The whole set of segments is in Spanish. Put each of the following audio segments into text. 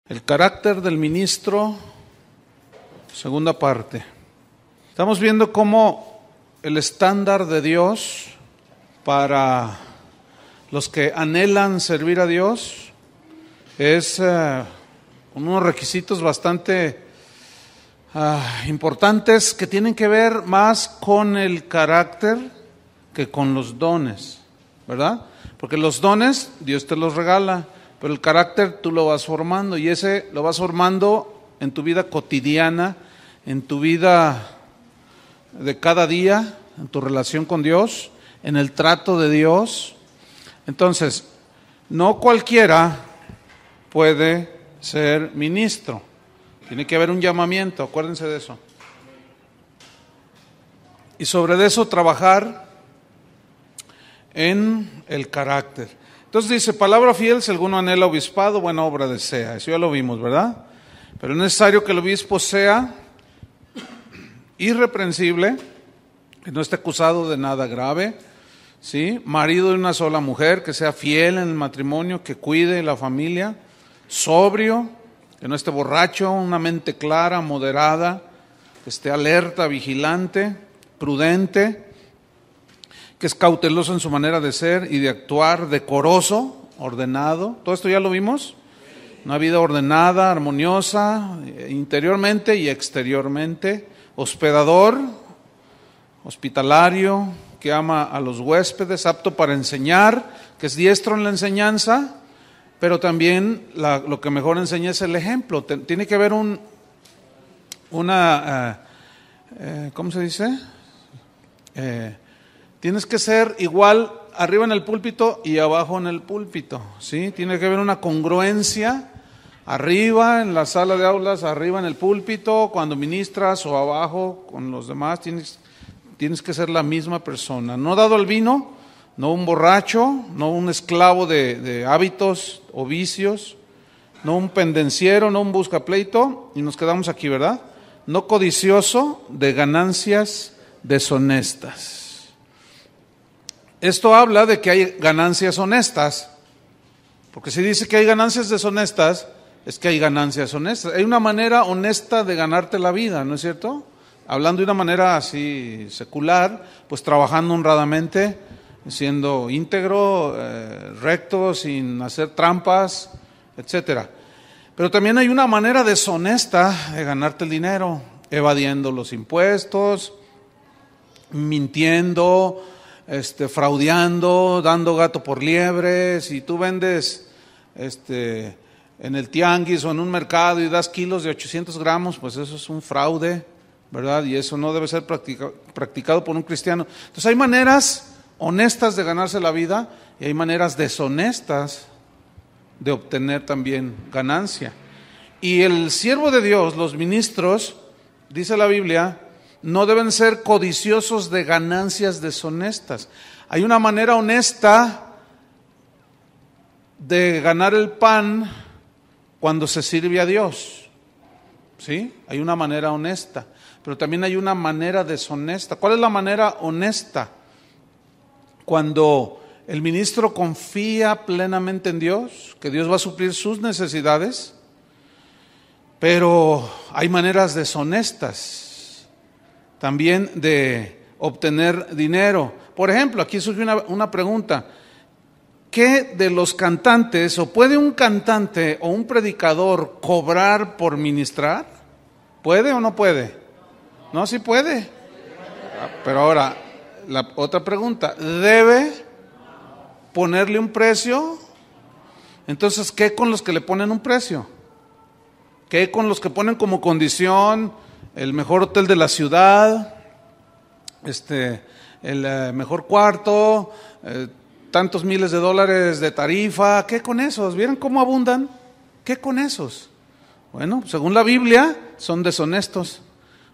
El carácter del ministro, segunda parte. Estamos viendo cómo el estándar de Dios para los que anhelan servir a Dios es unos requisitos bastante importantes que tienen que ver más con el carácter que con los dones, ¿verdad? Porque los dones Dios te los regala, pero el carácter tú lo vas formando, y ese lo vas formando en tu vida cotidiana, en tu vida de cada día, en tu relación con Dios, en el trato de Dios. Entonces, no cualquiera puede ser ministro. Tiene que haber un llamamiento, acuérdense de eso. Y sobre eso trabajar en el carácter. Entonces dice, palabra fiel, si alguno anhela obispado, buena obra desea. Eso ya lo vimos, ¿verdad? Pero es necesario que el obispo sea irreprensible, que no esté acusado de nada grave, ¿sí? Marido de una sola mujer, que sea fiel en el matrimonio, que cuide la familia, sobrio, que no esté borracho, una mente clara, moderada, que esté alerta, vigilante, prudente, que es cauteloso en su manera de ser y de actuar, decoroso, ordenado. ¿Todo esto ya lo vimos? Una vida ordenada, armoniosa, interiormente y exteriormente. Hospedador, hospitalario, que ama a los huéspedes, apto para enseñar, que es diestro en la enseñanza, pero también lo que mejor enseña es el ejemplo. Tiene que haber ¿cómo se dice? Tienes que ser igual arriba en el púlpito y abajo en el púlpito, ¿sí? Tiene que haber una congruencia arriba en la sala de aulas, arriba en el púlpito, cuando ministras, o abajo con los demás. Tienes que ser la misma persona. No dado al vino, no un borracho, no un esclavo de hábitos o vicios, no un pendenciero, no un buscapleito, y nos quedamos aquí, ¿verdad? No codicioso de ganancias deshonestas. Esto habla de que hay ganancias honestas, porque si dice que hay ganancias deshonestas, es que hay ganancias honestas. Hay una manera honesta de ganarte la vida, ¿no es cierto? Hablando de una manera así secular, pues trabajando honradamente, siendo íntegro, recto, sin hacer trampas, etcétera. Pero también hay una manera deshonesta de ganarte el dinero, evadiendo los impuestos, mintiendo, fraudeando, dando gato por liebre. Si tú vendes en el tianguis o en un mercado y das kilos de 800 gramos, pues eso es un fraude, ¿verdad? Y eso no debe ser practicado por un cristiano. Entonces hay maneras honestas de ganarse la vida y hay maneras deshonestas de obtener también ganancia. Y el siervo de Dios, los ministros, dice la Biblia, no deben ser codiciosos de ganancias deshonestas. Hay una manera honesta de ganar el pan cuando se sirve a Dios, ¿sí? Hay una manera honesta, pero también hay una manera deshonesta. ¿Cuál es la manera honesta? Cuando el ministro confía plenamente en Dios, que Dios va a suplir sus necesidades, pero hay maneras deshonestas también de obtener dinero. Por ejemplo, aquí surge una pregunta. ¿Qué de los cantantes, o puede un cantante o un predicador cobrar por ministrar? ¿Puede o no puede? No, sí puede. Pero ahora, la otra pregunta, ¿debe ponerle un precio? Entonces, ¿qué con los que le ponen un precio? ¿Qué con los que ponen como condición el mejor hotel de la ciudad, el mejor cuarto, tantos miles de dólares de tarifa? ¿Qué con esos? ¿Vieron cómo abundan? ¿Qué con esos? Bueno, según la Biblia, son deshonestos,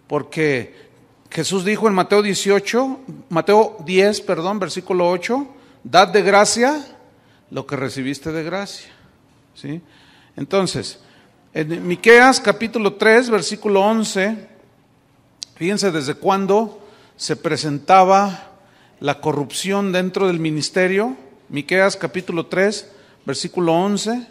porque Jesús dijo en Mateo 10, versículo 8, dad de gracia lo que recibiste de gracia, ¿sí? Entonces, en Miqueas capítulo 3, versículo 11, fíjense desde cuándo se presentaba la corrupción dentro del ministerio. Miqueas capítulo 3, versículo 11.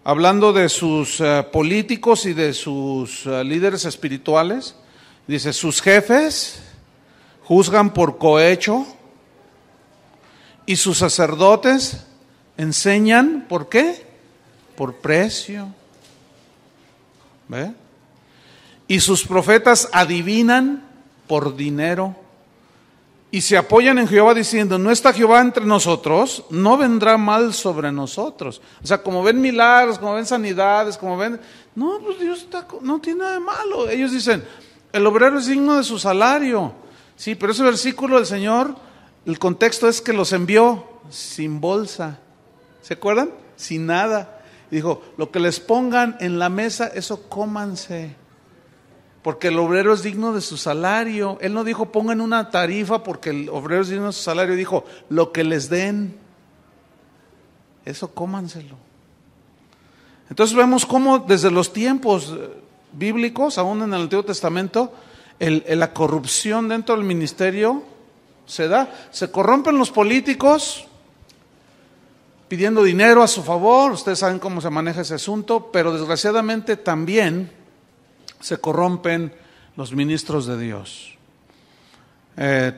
hablando de sus políticos y de sus líderes espirituales. Dice, sus jefes juzgan por cohecho y sus sacerdotes enseñan, ¿por qué? Por precio. ¿Ve? Y sus profetas adivinan por dinero. Y se apoyan en Jehová diciendo, no está Jehová entre nosotros, no vendrá mal sobre nosotros. O sea, como ven milagros, como ven sanidades, como ven... No, pues Dios no tiene nada de malo. Ellos dicen, el obrero es digno de su salario. Sí, pero ese versículo del Señor, el contexto es que los envió sin bolsa. ¿Se acuerdan? Sin nada. Dijo, lo que les pongan en la mesa, eso cómanse. Porque el obrero es digno de su salario. Él no dijo, pongan una tarifa porque el obrero es digno de su salario. Dijo, lo que les den, eso cómanselo. Entonces vemos cómo desde los tiempos bíblicos, aún en el Antiguo Testamento, la corrupción dentro del ministerio se da. Se corrompen los políticos pidiendo dinero a su favor. Ustedes saben cómo se maneja ese asunto, pero desgraciadamente también se corrompen los ministros de Dios.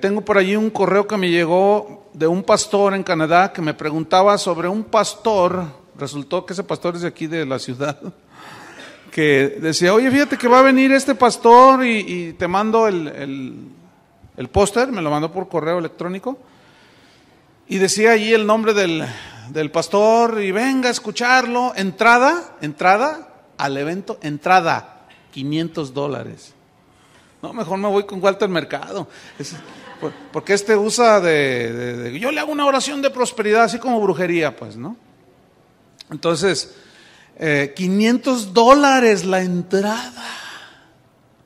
Tengo por allí un correo que me llegó de un pastor en Canadá que me preguntaba sobre un pastor. Resultó que ese pastor es de aquí de la ciudad, que decía, oye, fíjate que va a venir este pastor y te mando el póster, me lo mandó por correo electrónico, y decía allí el nombre del pastor, y venga a escucharlo, entrada al evento, entrada $500. No, mejor me voy con Walter Mercado. Porque usa yo le hago una oración de prosperidad, así como brujería, pues, ¿no? Entonces, $500 la entrada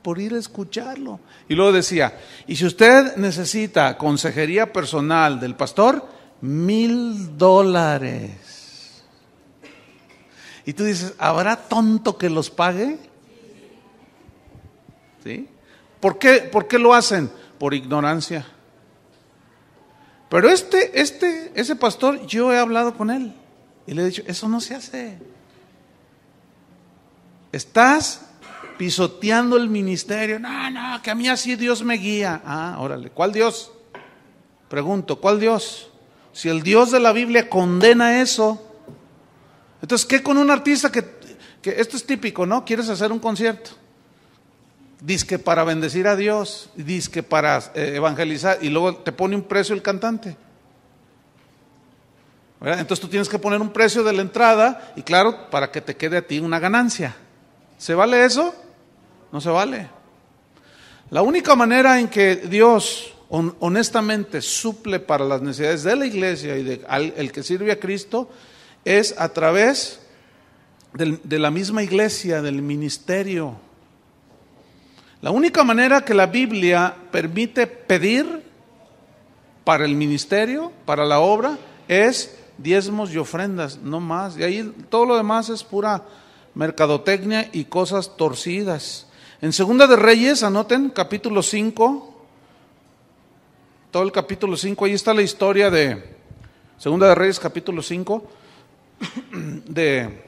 por ir a escucharlo. Y luego decía, y si usted necesita consejería personal del pastor, $1,000. Y tú dices, ¿habrá tonto que los pague? ¿Sí? ¿Por qué lo hacen? Por ignorancia. Pero ese pastor, yo he hablado con él y le he dicho, eso no se hace. Estás pisoteando el ministerio. No, que a mí así Dios me guía. Ah, órale, ¿cuál Dios? Pregunto, ¿cuál Dios? Si el Dios de la Biblia condena eso, entonces, ¿qué con un artista que esto es típico, ¿no? Quieres hacer un concierto, dizque para bendecir a Dios, dizque para evangelizar, y luego te pone un precio el cantante, ¿verdad? Entonces tú tienes que poner un precio de la entrada, y claro, para que te quede a ti una ganancia. ¿Se vale eso? No se vale. La única manera en que Dios honestamente suple para las necesidades de la iglesia y el que sirve a Cristo es a través de la misma iglesia, del ministerio. La única manera que la Biblia permite pedir para el ministerio, para la obra, es diezmos y ofrendas, no más. Y ahí todo lo demás es pura mercadotecnia y cosas torcidas. En Segunda de Reyes, anoten, capítulo 5, todo el capítulo 5, ahí está la historia de Segunda de Reyes, capítulo 5, de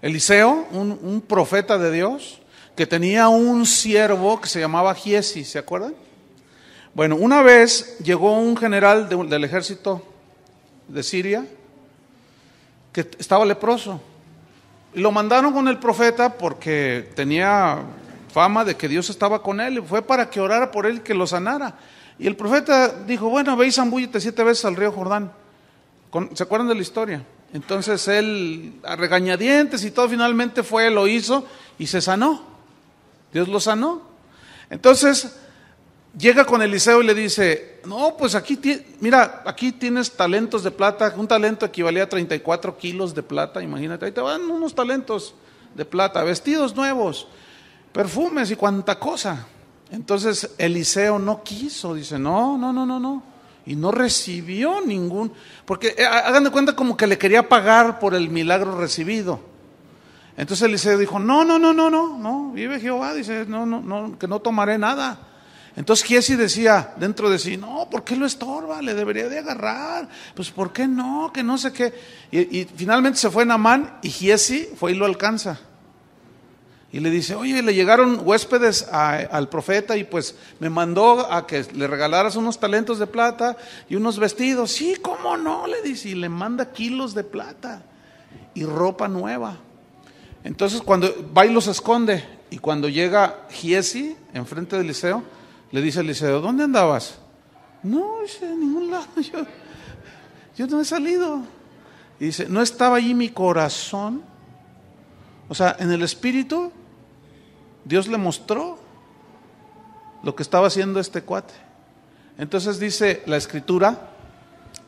Eliseo, un profeta de Dios, que tenía un siervo que se llamaba Giesi, ¿se acuerdan? Bueno, una vez llegó un general del ejército de Siria que estaba leproso. Y lo mandaron con el profeta porque tenía fama de que Dios estaba con él, y fue para que orara por él y que lo sanara. Y el profeta dijo, bueno, ve y zambúllete 7 veces al río Jordán. ¿Se acuerdan de la historia? Entonces él, a regañadientes y todo, finalmente fue, lo hizo y se sanó. Dios lo sanó. Entonces llega con Eliseo y le dice, no, pues aquí tienes talentos de plata. Un talento equivalía a 34 kilos de plata, imagínate, ahí te van unos talentos de plata, vestidos nuevos, perfumes y cuanta cosa. Entonces Eliseo no quiso, dice, no, y no recibió ningún, porque hagan de cuenta como que le quería pagar por el milagro recibido. Entonces Eliseo dijo, no, vive Jehová, dice, no, que no tomaré nada. Entonces Giesi decía dentro de sí, no, ¿por qué lo estorba? Le debería de agarrar. Pues ¿por qué no? Que no sé qué. Y finalmente se fue Naamán y Giesi fue y lo alcanza. Y le dice, oye, le llegaron huéspedes al profeta y pues me mandó a que le regalaras unos talentos de plata y unos vestidos. Sí, ¿cómo no? Le dice, y le manda kilos de plata y ropa nueva. Entonces cuando va y los esconde, y cuando llega Giesi enfrente de Eliseo, le dice a Eliseo, ¿dónde andabas? No, dice, en ningún lado, yo no he salido. Y dice, ¿no estaba allí mi corazón? O sea, en el espíritu, Dios le mostró lo que estaba haciendo este cuate. Entonces dice la escritura,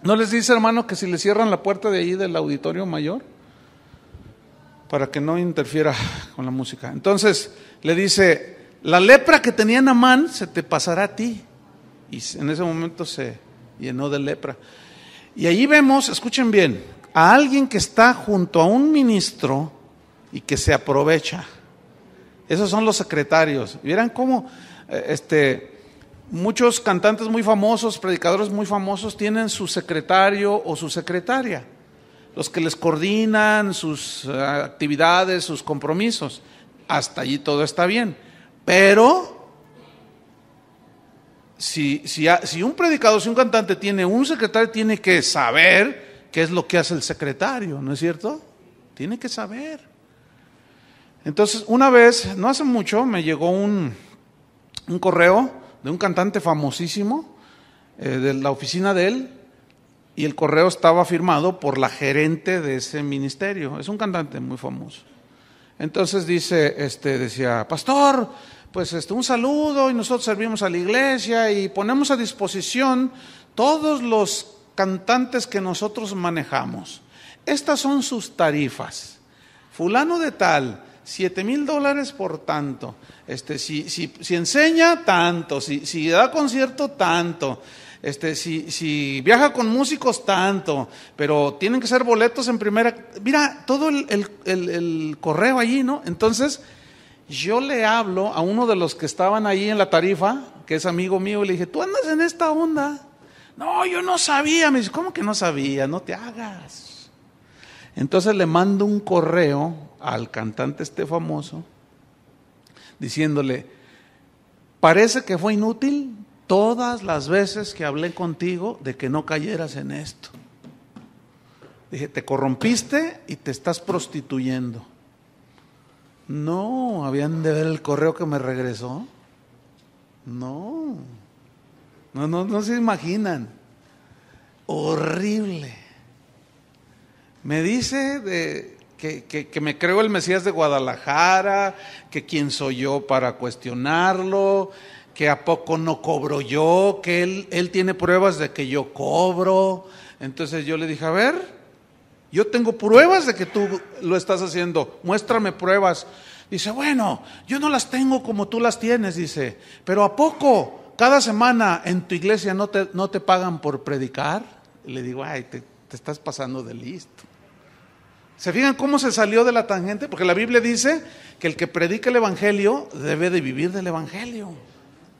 ¿no les dice, hermano, que si le cierran la puerta de ahí del auditorio mayor? Para que no interfiera con la música. Entonces le dice, la lepra que tenía Naamán se te pasará a ti. Y en ese momento se llenó de lepra. Y ahí vemos, escuchen bien, a alguien que está junto a un ministro y que se aprovecha. Esos son los secretarios. Vieran cómo muchos cantantes muy famosos, predicadores muy famosos, tienen su secretario o su secretaria, los que les coordinan sus actividades, sus compromisos. Hasta allí todo está bien. Pero si un predicador, si un cantante tiene un secretario, tiene que saber qué es lo que hace el secretario, ¿no es cierto? Tiene que saber. Entonces, una vez, no hace mucho, me llegó un correo de un cantante famosísimo, de la oficina de él, y el correo estaba firmado por la gerente de ese ministerio. Es un cantante muy famoso. Entonces decía, pastor, pues un saludo, y nosotros servimos a la iglesia y ponemos a disposición todos los cantantes que nosotros manejamos. Estas son sus tarifas. Fulano de tal, $7,000 por tanto. Si enseña, tanto. Si da concierto, tanto. Si viaja con músicos, tanto. Pero tienen que ser boletos en primera. Mira, todo el correo allí, ¿no? Entonces, yo le hablo a uno de los que estaban ahí en la tarifa, que es amigo mío, y le dije, ¿tú andas en esta onda? No, yo no sabía. Me dice, ¿cómo que no sabía? No te hagas. Entonces le mando un correo al cantante famoso, diciéndole, parece que fue inútil todas las veces que hablé contigo de que no cayeras en esto. Dije, te corrompiste y te estás prostituyendo. No, habían de ver el correo que me regresó. No se imaginan. Horrible. Me dice que me creo el Mesías de Guadalajara, que quién soy yo para cuestionarlo, que a poco no cobro yo, que él tiene pruebas de que yo cobro. Entonces yo le dije, a ver, yo tengo pruebas de que tú lo estás haciendo, muéstrame pruebas. Dice, bueno, yo no las tengo como tú las tienes, dice, pero ¿a poco cada semana en tu iglesia no te pagan por predicar? Y le digo, ay, te estás pasando de listo. ¿Se fijan cómo se salió de la tangente? Porque la Biblia dice que el que predica el evangelio debe de vivir del evangelio,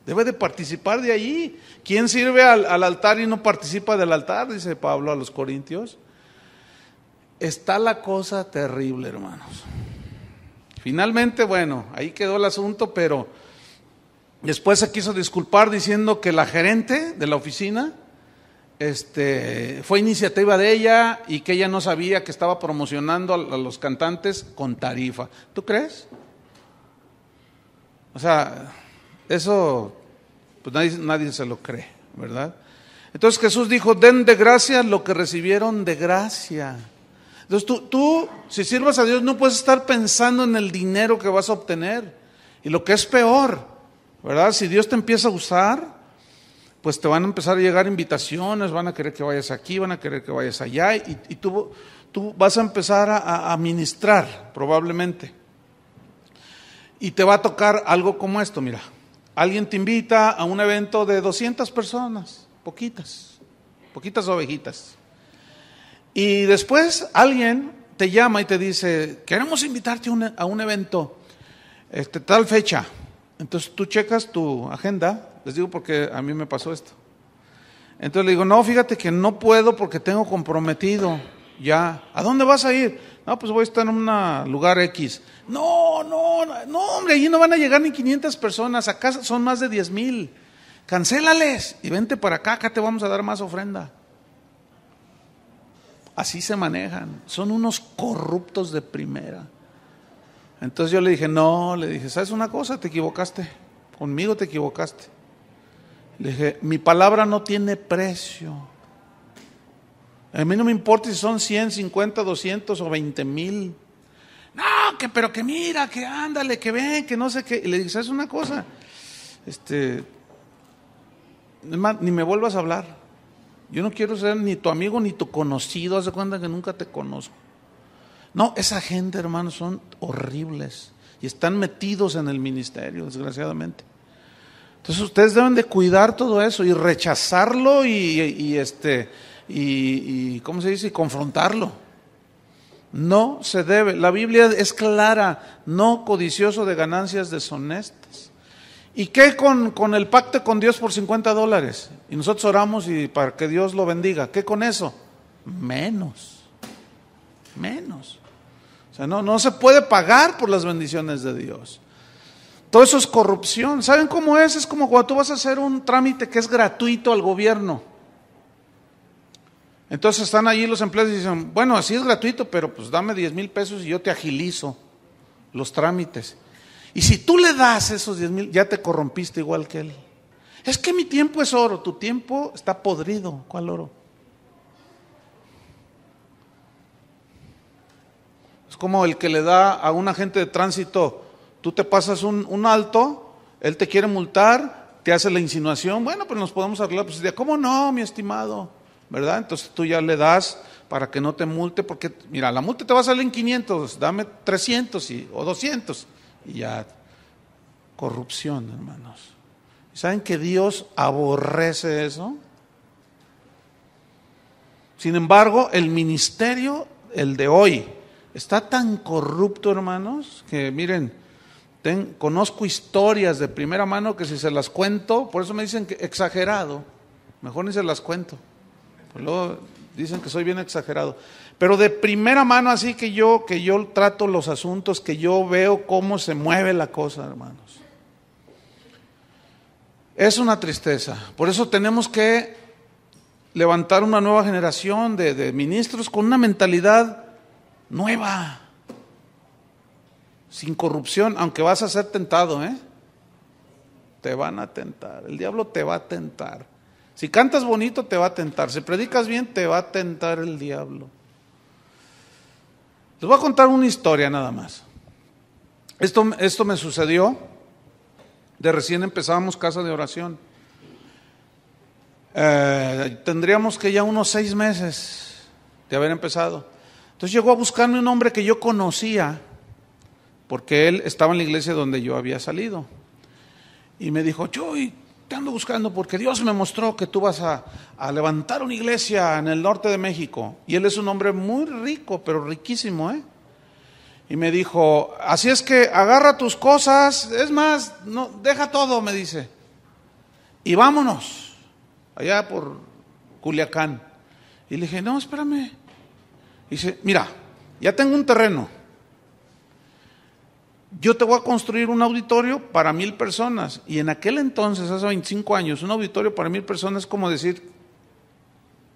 debe de participar de allí. ¿Quién sirve al altar y no participa del altar? Dice Pablo a los Corintios. Está la cosa terrible, hermanos. Finalmente, bueno, ahí quedó el asunto, pero después se quiso disculpar diciendo que la gerente de la oficina fue iniciativa de ella y que ella no sabía que estaba promocionando a los cantantes con tarifa. ¿Tú crees? O sea, eso pues nadie se lo cree, ¿verdad? Entonces Jesús dijo, den de gracia lo que recibieron de gracia. Entonces tú, si sirvas a Dios, no puedes estar pensando en el dinero que vas a obtener. Y lo que es peor, ¿verdad? Si Dios te empieza a usar, pues te van a empezar a llegar invitaciones, van a querer que vayas aquí, van a querer que vayas allá, y tú vas a empezar a ministrar, probablemente. Y te va a tocar algo como esto, mira. Alguien te invita a un evento de 200 personas, poquitas ovejitas. Y después alguien te llama y te dice, queremos invitarte a un evento, tal fecha. Entonces tú checas tu agenda Les digo porque a mí me pasó esto. Entonces le digo, no, fíjate que no puedo porque tengo comprometido ya. ¿A dónde vas a ir? No, pues voy a estar en un lugar X. No, hombre, allí no van a llegar ni 500 personas, acá son más de 10,000. Cancélales y vente para acá, acá te vamos a dar más ofrenda. Así se manejan, son unos corruptos de primera. Entonces yo le dije, no, le dije, ¿sabes una cosa? Te equivocaste, conmigo te equivocaste. Le dije, mi palabra no tiene precio. A mí no me importa si son 100, 50, 200 o 20,000. No, pero que mira, que ándale, que ven, que no sé qué. Y le dije, ¿sabes una cosa? Ni me vuelvas a hablar. Yo no quiero ser ni tu amigo ni tu conocido. Haz de cuenta que nunca te conozco. No, esa gente, hermanos, son horribles y están metidos en el ministerio, desgraciadamente. Entonces ustedes deben de cuidar todo eso y rechazarlo y ¿cómo se dice? Y confrontarlo. No se debe. La Biblia es clara, no codicioso de ganancias deshonestas. ¿Y qué con el pacto con Dios por $50? Y nosotros oramos y para que Dios lo bendiga. ¿Qué con eso? Menos. O sea, no se puede pagar por las bendiciones de Dios. Todo eso es corrupción. ¿Saben cómo es? Es como cuando tú vas a hacer un trámite que es gratuito al gobierno. Entonces están allí los empleados y dicen, bueno, así es gratuito, pero pues dame 10,000 pesos y yo te agilizo los trámites. Y si tú le das esos 10,000, ya te corrompiste igual que él. Es que mi tiempo es oro, tu tiempo está podrido. ¿Cuál oro? Es como el que le da a un agente de tránsito, tú te pasas un alto, él te quiere multar, te hace la insinuación, bueno, pues nos podemos arreglar, pues ¿cómo no, mi estimado? ¿Verdad? Entonces tú ya le das para que no te multe, porque mira, la multa te va a salir en 500, dame 300 o 200, y ya, corrupción, hermanos. ¿Saben que Dios aborrece eso? Sin embargo, el ministerio, el de hoy, está tan corrupto, hermanos, que miren, conozco historias de primera mano que si se las cuento, por eso me dicen que exagerado, mejor ni se las cuento. Pues luego dicen que soy bien exagerado. Pero de primera mano, así que yo trato los asuntos, que yo veo cómo se mueve la cosa, hermanos. Es una tristeza. Por eso tenemos que levantar una nueva generación de ministros con una mentalidad nueva, sin corrupción, aunque vas a ser tentado, te van a tentar, el diablo te va a tentar. Si cantas bonito te va a tentar, si predicas bien te va a tentar el diablo. Les voy a contar una historia nada más. Esto me sucedió de recién empezábamos casa de oración. Tendríamos que ya unos 6 meses de haber empezado. Entonces llegó a buscarme un hombre que yo conocía, porque él estaba en la iglesia donde yo había salido. Y me dijo, Chuy, te ando buscando porque Dios me mostró que tú vas a levantar una iglesia en el norte de México. Y él es un hombre muy rico, pero riquísimo, Y me dijo, así es que agarra tus cosas, es más, no, deja todo, me dice, y vámonos, allá por Culiacán. Y le dije, no, espérame. Dice, mira, ya tengo un terreno, yo te voy a construir un auditorio para 1,000 personas. Y en aquel entonces, hace 25 años, un auditorio para 1,000 personas es como decir,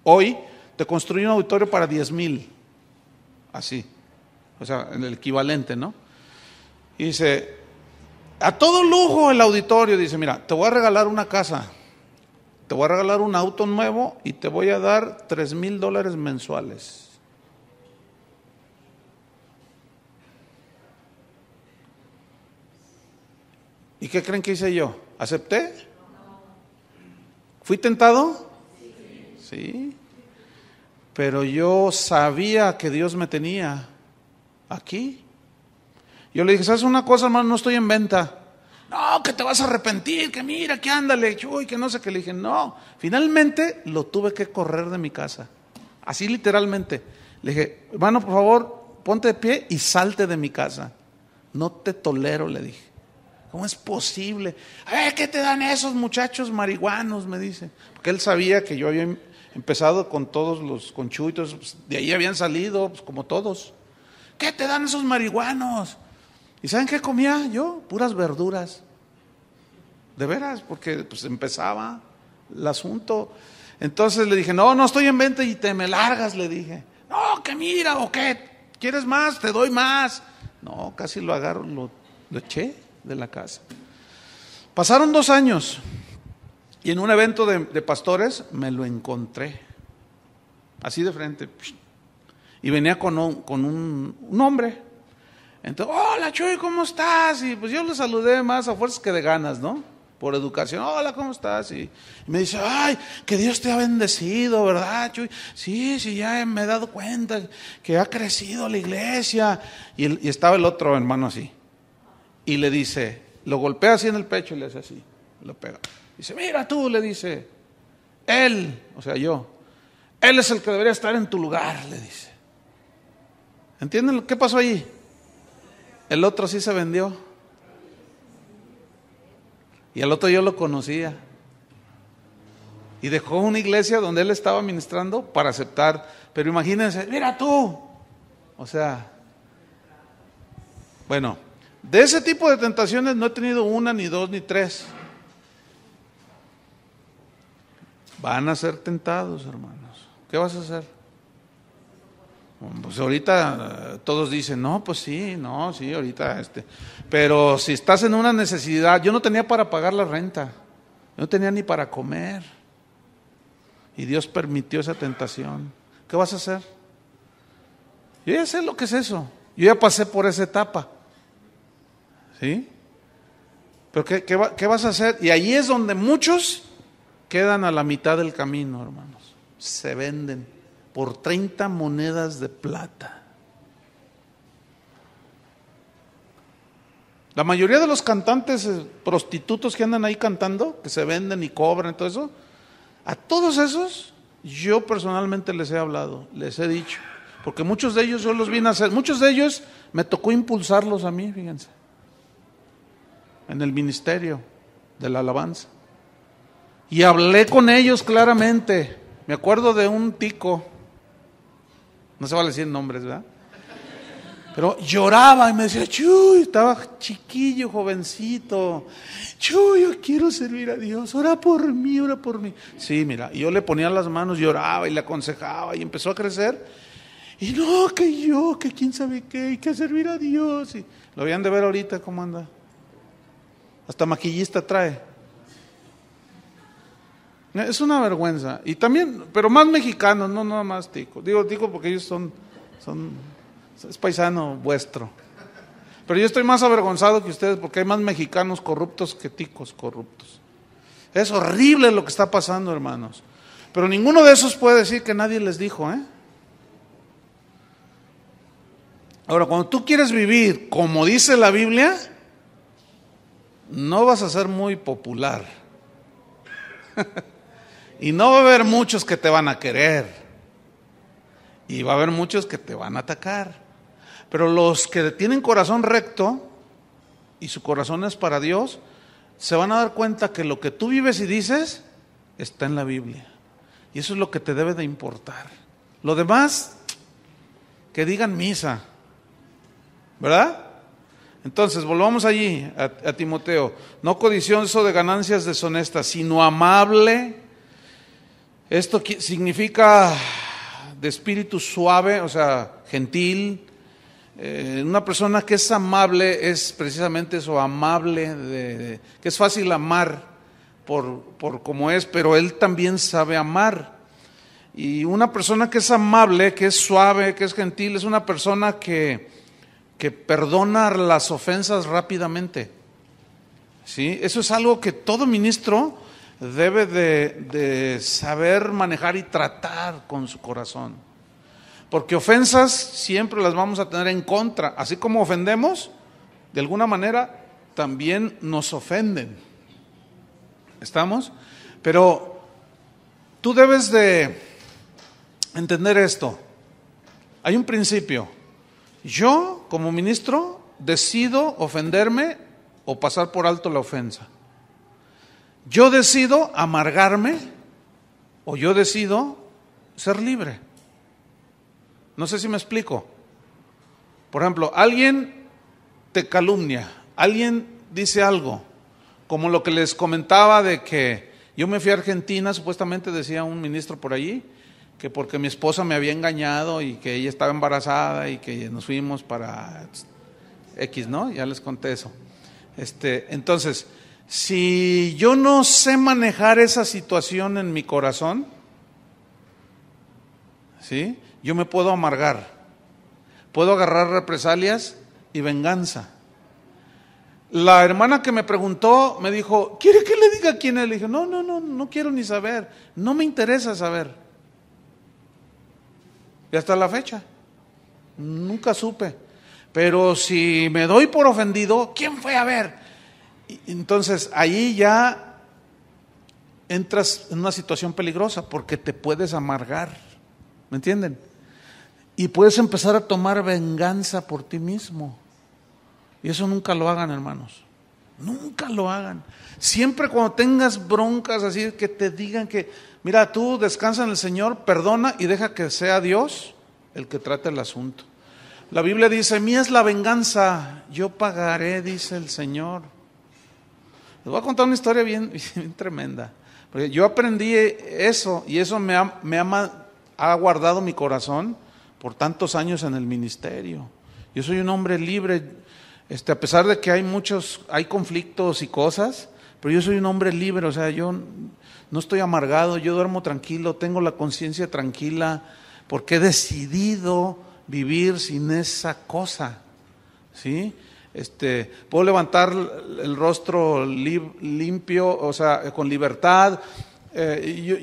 hoy te construí un auditorio para 10,000, así, o sea, el equivalente, ¿no? Y dice, a todo lujo el auditorio, dice, mira, te voy a regalar una casa, te voy a regalar un auto nuevo y te voy a dar $3,000 mensuales. ¿Y qué creen que hice yo? ¿Acepté? ¿Fui tentado? Sí. Pero yo sabía que Dios me tenía aquí. Yo le dije, ¿sabes una cosa, hermano? No estoy en venta. No, que te vas a arrepentir, que mira, que ándale, uy, que no sé qué. Le dije, no. Finalmente lo tuve que correr de mi casa. Así literalmente. Le dije, hermano, por favor, ponte de pie y salte de mi casa. No te tolero, le dije. ¿Cómo es posible? A ver, ¿qué te dan esos muchachos marihuanos? Me dice. Porque él sabía que yo había empezado con todos los conchuitos, pues, de ahí habían salido, pues, como todos. ¿Qué te dan esos marihuanos? ¿Y saben qué comía yo? Puras verduras. De veras, porque pues empezaba el asunto. Entonces le dije, no estoy en venta y te me largas, le dije. No, que mira, o qué, ¿quieres más? Te doy más. No, casi lo agarro, lo eché de la casa. Pasaron 2 años y en un evento de pastores me lo encontré, así de frente, y venía con un hombre. Entonces, hola Chuy, ¿cómo estás? Y pues yo le saludé más a fuerzas que de ganas, ¿no? Por educación, hola, ¿cómo estás? Y me dice, ay, que Dios te ha bendecido, ¿verdad, Chuy? Sí, ya me he dado cuenta que ha crecido la iglesia. Y estaba el otro hermano así. Y le dice, lo golpea así en el pecho y le hace así, lo pega. Dice, mira tú, le dice, él, o sea yo, él es el que debería estar en tu lugar, le dice. ¿Entienden qué pasó allí? El otro sí se vendió. Y al otro yo lo conocía. Y dejó una iglesia donde él estaba ministrando para aceptar. Pero imagínense, mira tú. O sea, bueno, de ese tipo de tentaciones no he tenido 1, ni 2, ni 3. Van a ser tentados, hermanos. ¿Qué vas a hacer? Pues ahorita todos dicen, no, pues sí, ahorita pero si estás en una necesidad, yo no tenía para pagar la renta, yo no tenía ni para comer, y Dios permitió esa tentación. ¿Qué vas a hacer? Yo ya sé lo que es eso, yo ya pasé por esa etapa, ¿sí? Pero ¿qué vas a hacer? Y ahí es donde muchos quedan a la mitad del camino, hermanos, se venden por 30 monedas de plata. La mayoría de los cantantes prostitutos que andan ahí cantando, que se venden y cobran y todo eso, a todos esos yo personalmente les he hablado, les he dicho, porque muchos de ellos yo los vine a hacer, muchos de ellos me tocó impulsarlos a mí, fíjense, en el ministerio de la alabanza. Y hablé con ellos claramente. Me acuerdo de un tico, no se vale decir nombres, ¿verdad? Pero lloraba y me decía, Chuy, estaba chiquillo, jovencito. Chuy, yo quiero servir a Dios, ora por mí, ora por mí. Sí, mira, y yo le ponía las manos, lloraba y le aconsejaba y empezó a crecer. Y no, que quién sabe qué, y que servir a Dios. Y lo habían de ver ahorita cómo anda. Hasta maquillista trae. Es una vergüenza. Y también, pero más mexicanos, no nada más tico. Digo porque ellos es paisano vuestro. Pero yo estoy más avergonzado que ustedes porque hay más mexicanos corruptos que ticos corruptos. Es horrible lo que está pasando, hermanos. Pero ninguno de esos puede decir que nadie les dijo, ¿eh? Ahora, cuando tú quieres vivir como dice la Biblia, no vas a ser muy popular. Y no va a haber muchos que te van a querer. Y va a haber muchos que te van a atacar. Pero los que tienen corazón recto y su corazón es para Dios, se van a dar cuenta que lo que tú vives y dices está en la Biblia. Y eso es lo que te debe de importar. Lo demás, que digan misa. ¿Verdad? Entonces, volvamos allí a Timoteo. No codicioso de ganancias deshonestas, sino amable. Esto significa de espíritu suave, o sea, gentil. Una persona que es amable es precisamente eso, amable, que es fácil amar por como es, pero él también sabe amar. Y una persona que es amable, que es suave, que es gentil, es una persona que perdona las ofensas rápidamente. ¿Sí? Eso es algo que todo ministro debe de saber manejar y tratar con su corazón. Porque ofensas siempre las vamos a tener en contra. Así como ofendemos, de alguna manera también nos ofenden. ¿Estamos? Pero tú debes de entender esto. Hay un principio. Yo, como ministro, decido ofenderme o pasar por alto la ofensa. Yo decido amargarme o yo decido ser libre. No sé si me explico. Por ejemplo, alguien te calumnia, alguien dice algo, como lo que les comentaba de que yo me fui a Argentina, supuestamente decía un ministro por allí, que porque mi esposa me había engañado y que ella estaba embarazada y que nos fuimos para X, ¿no? Ya les conté eso. Entonces, si yo no sé manejar esa situación en mi corazón, ¿sí? Yo me puedo amargar, puedo agarrar represalias y venganza. La hermana que me preguntó me dijo, ¿quiere que le diga quién es? Le dije, no quiero ni saber, no me interesa saber. Y hasta la fecha, nunca supe. Pero si me doy por ofendido, ¿quién fue a ver? Entonces ahí ya entras en una situación peligrosa porque te puedes amargar, ¿me entienden? Y puedes empezar a tomar venganza por ti mismo. Y eso nunca lo hagan, hermanos. Nunca lo hagan. Siempre cuando tengas broncas así, que te digan que, mira, tú descansa en el Señor, perdona y deja que sea Dios el que trate el asunto. La Biblia dice, mía es la venganza, yo pagaré, dice el Señor. Les voy a contar una historia bien tremenda. Porque yo aprendí eso y eso ha guardado mi corazón por tantos años en el ministerio. Yo soy un hombre libre, a pesar de que hay conflictos y cosas, pero yo soy un hombre libre, o sea, yo no estoy amargado, yo duermo tranquilo, tengo la conciencia tranquila, porque he decidido vivir sin esa cosa, ¿sí? Puedo levantar el rostro limpio, o sea, con libertad.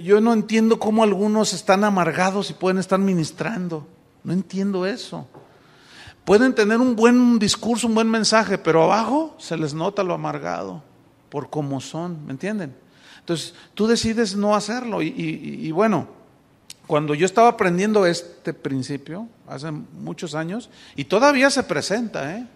Yo no entiendo cómo algunos están amargados y pueden estar ministrando, no entiendo eso. Pueden tener un buen discurso, un buen mensaje, pero abajo se les nota lo amargado, por cómo son, ¿me entienden? Entonces, tú decides no hacerlo y bueno, cuando yo estaba aprendiendo este principio, hace muchos años, y todavía se presenta,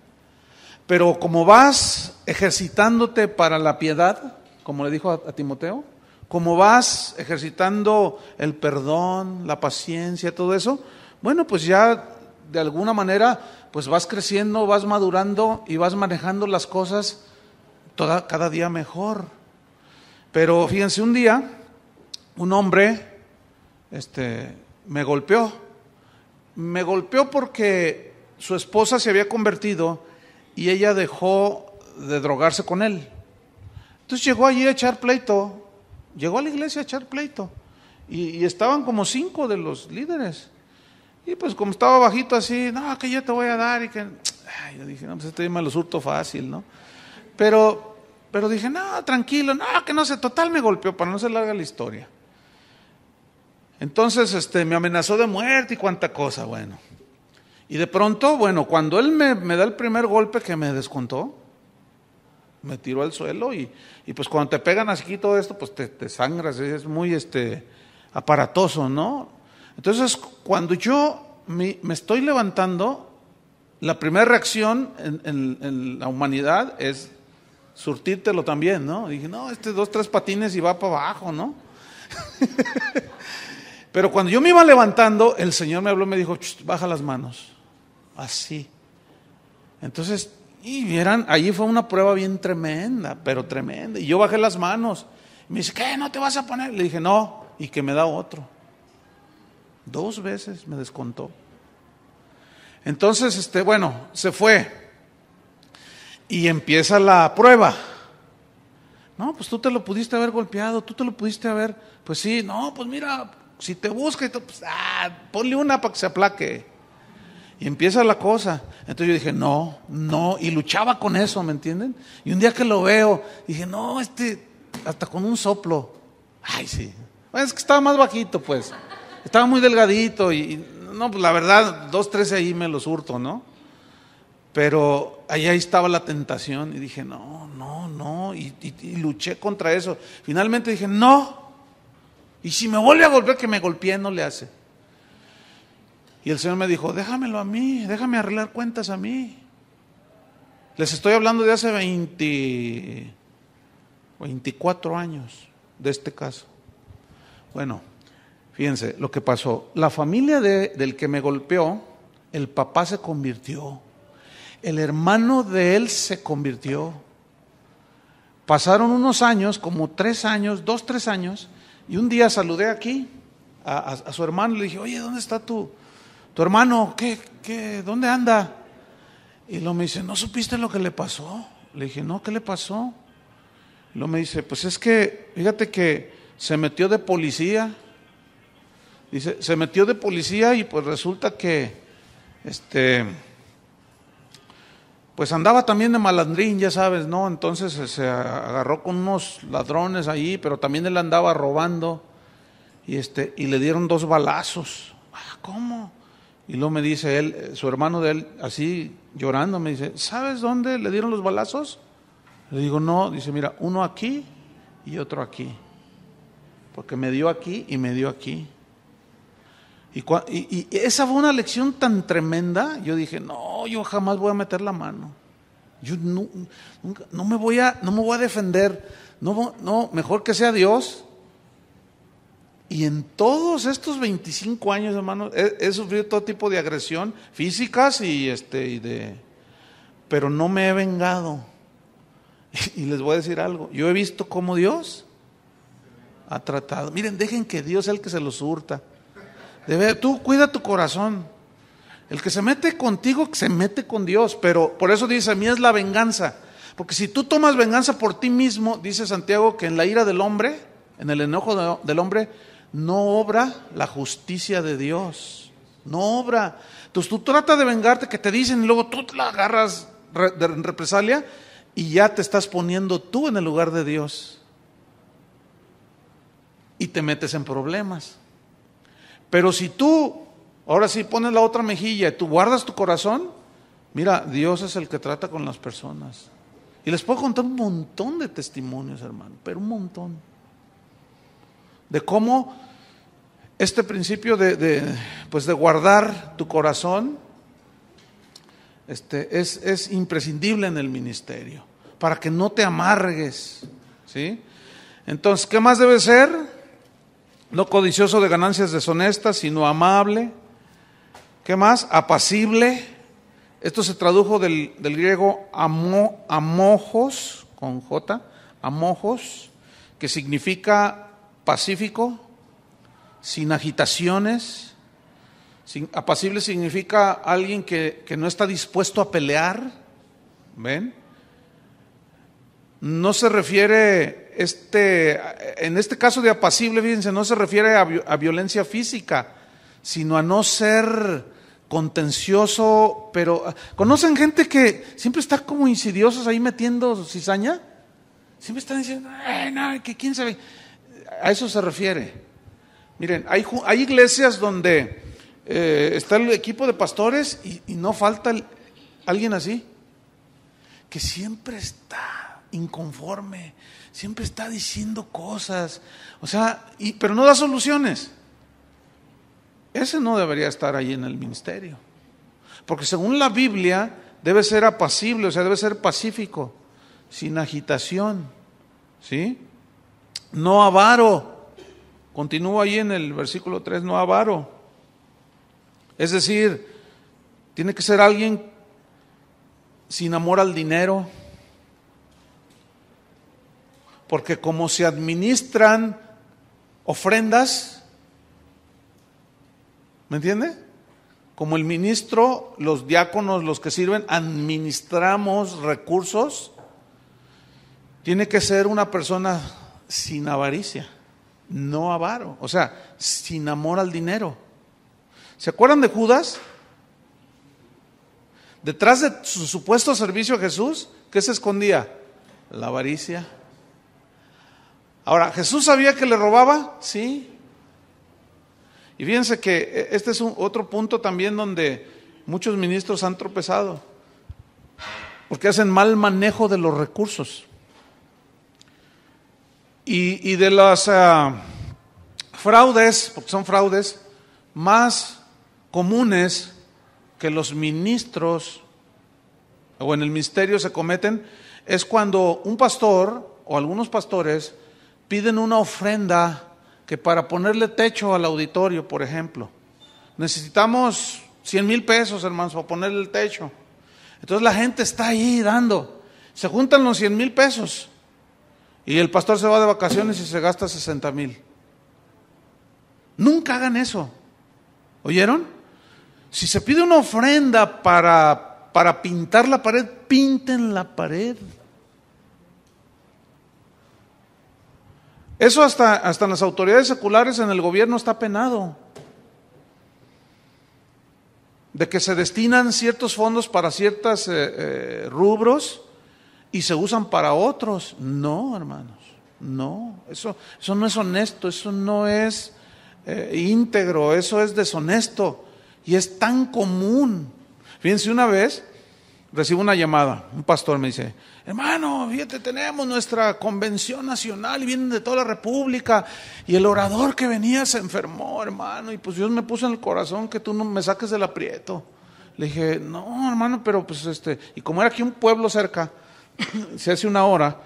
pero como vas ejercitándote para la piedad, como le dijo a Timoteo, como vas ejercitando el perdón, la paciencia, todo eso, bueno, pues ya de alguna manera, pues vas creciendo, vas madurando y vas manejando las cosas cada día mejor. Pero fíjense, un día, un hombre me golpeó porque su esposa se había convertido y ella dejó de drogarse con él. Entonces llegó allí a echar pleito, llegó a la iglesia a echar pleito y estaban como 5 de los líderes. Y pues como estaba bajito así, no, que yo te voy a dar y que... Ay, yo dije, no, pues me lo surto fácil, ¿no? Pero dije, no, tranquilo, no, que no sé, total me golpeó, para no ser larga la historia. Entonces me amenazó de muerte y cuánta cosa, bueno. Y de pronto, bueno, cuando él me da el primer golpe que me descontó, me tiró al suelo y pues cuando te pegan así todo esto, pues te sangras, es muy aparatoso, ¿no? Entonces, cuando yo me estoy levantando, la primera reacción en la humanidad es surtírtelo también, ¿no? Dije, no, 2, 3 patines y va para abajo, ¿no? Pero cuando yo me iba levantando, el Señor me habló y me dijo, baja las manos, así. Entonces, y vieran, allí fue una prueba bien tremenda, pero tremenda. Y yo bajé las manos. Y me dice, ¿qué? ¿No te vas a poner? Le dije, no, y que me da otro. 2 veces me descontó. Entonces, bueno, se fue. Y empieza la prueba. No, pues tú te lo pudiste haber golpeado, tú te lo pudiste haber. Pues sí, no, pues mira, si te busca, pues, ponle una para que se aplaque. Y empieza la cosa. Entonces yo dije, no, y luchaba con eso, ¿me entienden? Y un día que lo veo, dije, no, hasta con un soplo. Ay, sí. Bueno, es que estaba más bajito, pues. Estaba muy delgadito y no, pues la verdad, 2, 3 ahí me los hurto, ¿no? Pero ahí estaba la tentación y dije, no, y luché contra eso. Finalmente dije, no, y si me vuelve a golpear, que me golpee, no le hace. Y el Señor me dijo, déjamelo a mí, déjame arreglar cuentas a mí. Les estoy hablando de hace 24 años de este caso. Bueno, fíjense lo que pasó. La familia del que me golpeó, el papá se convirtió, el hermano de él se convirtió. Pasaron unos años, como 3 años, 2, 3 años, y un día saludé aquí a su hermano y le dije, oye, ¿dónde está tu hermano? ¿Dónde anda? Y luego me dice, ¿no supiste lo que le pasó? Le dije, no, ¿qué le pasó? Y luego me dice, pues es que, fíjate que se metió de policía. Dice, se metió de policía y pues resulta que, pues andaba también de malandrín, ya sabes, ¿no? Entonces se agarró con unos ladrones ahí, pero también él andaba robando y le dieron 2 balazos. ¿Cómo? Y luego me dice él, su hermano de él, así llorando, me dice, ¿sabes dónde le dieron los balazos? Le digo, no. Dice, mira, uno aquí y otro aquí, porque me dio aquí y me dio aquí. Y esa fue una lección tan tremenda. Yo dije, no, yo jamás voy a meter la mano. Yo no me voy a defender. No, mejor que sea Dios. Y en todos estos 25 años, hermano, he sufrido todo tipo de agresión físicas pero no me he vengado. Y les voy a decir algo, yo he visto cómo Dios ha tratado. Miren, dejen que Dios sea el que se los hurta. Tú cuida tu corazón. El que se mete contigo, se mete con Dios. Pero por eso dice, a mí es la venganza. Porque si tú tomas venganza por ti mismo, dice Santiago, que en la ira del hombre, en el enojo del hombre, no obra la justicia de Dios. No obra. Entonces tú tratas de vengarte, que te dicen, y luego tú te la agarras de represalia, y ya te estás poniendo tú en el lugar de Dios. Y te metes en problemas. Pero si tú, ahora sí pones la otra mejilla, y tú guardas tu corazón, mira, Dios es el que trata con las personas. Y les puedo contar un montón de testimonios, hermano, pero un montón. De cómo este principio de guardar tu corazón es imprescindible en el ministerio, para que no te amargues, ¿sí? Entonces, ¿qué más debe ser? No codicioso de ganancias deshonestas, sino amable. ¿Qué más? Apacible. Esto se tradujo del griego amojos, con J, amojos, que significa pacífico, sin agitaciones. Apacible significa alguien que no está dispuesto a pelear. ¿Ven? No se refiere, en este caso de apacible, fíjense, no se refiere a violencia física, sino a no ser contencioso. Pero ¿conocen gente que siempre está como insidiosos ahí metiendo cizaña? Siempre están diciendo, no, que quién sabe. A eso se refiere. Miren, hay iglesias donde está el equipo de pastores y no falta alguien así, que siempre está inconforme, siempre está diciendo cosas, o sea, pero no da soluciones. Ese no debería estar ahí en el ministerio, porque según la Biblia debe ser apacible, o sea, debe ser pacífico, sin agitación, ¿sí? No avaro. Continúa ahí en el versículo 3, no avaro. Es decir, tiene que ser alguien sin amor al dinero, porque como se administran ofrendas, ¿me entiende? Como el ministro, los diáconos, los que sirven, administramos recursos, tiene que ser una persona sin avaricia, no avaro, o sea, sin amor al dinero. ¿Se acuerdan de Judas? Detrás de su supuesto servicio a Jesús, ¿qué se escondía? La avaricia. Ahora, ¿Jesús sabía que le robaba? Sí. Y fíjense que este es otro punto también donde muchos ministros han tropezado, porque hacen mal manejo de los recursos. Y de las fraudes, porque son fraudes más comunes que los ministros o en el ministerio se cometen, es cuando un pastor o algunos pastores piden una ofrenda que para ponerle techo al auditorio, por ejemplo, necesitamos 100,000 pesos, hermanos, para ponerle el techo. Entonces la gente está ahí dando, se juntan los 100,000 pesos y el pastor se va de vacaciones y se gasta 60,000. Nunca hagan eso. ¿Oyeron? Si se pide una ofrenda para pintar la pared, pinten la pared. Eso hasta en las autoridades seculares en el gobierno está penado. De que se destinan ciertos fondos para ciertos rubros y se usan para otros. No, hermanos, no. Eso no es honesto, eso no es íntegro, eso es deshonesto y es tan común. Fíjense, una vez recibo una llamada, un pastor me dice: hermano, fíjate, tenemos nuestra convención nacional y vienen de toda la república y el orador que venía se enfermó, hermano, y pues Dios me puso en el corazón que tú no me saques del aprieto. Le dije: no, hermano, pero pues y como era aquí un pueblo cerca, se hace una hora,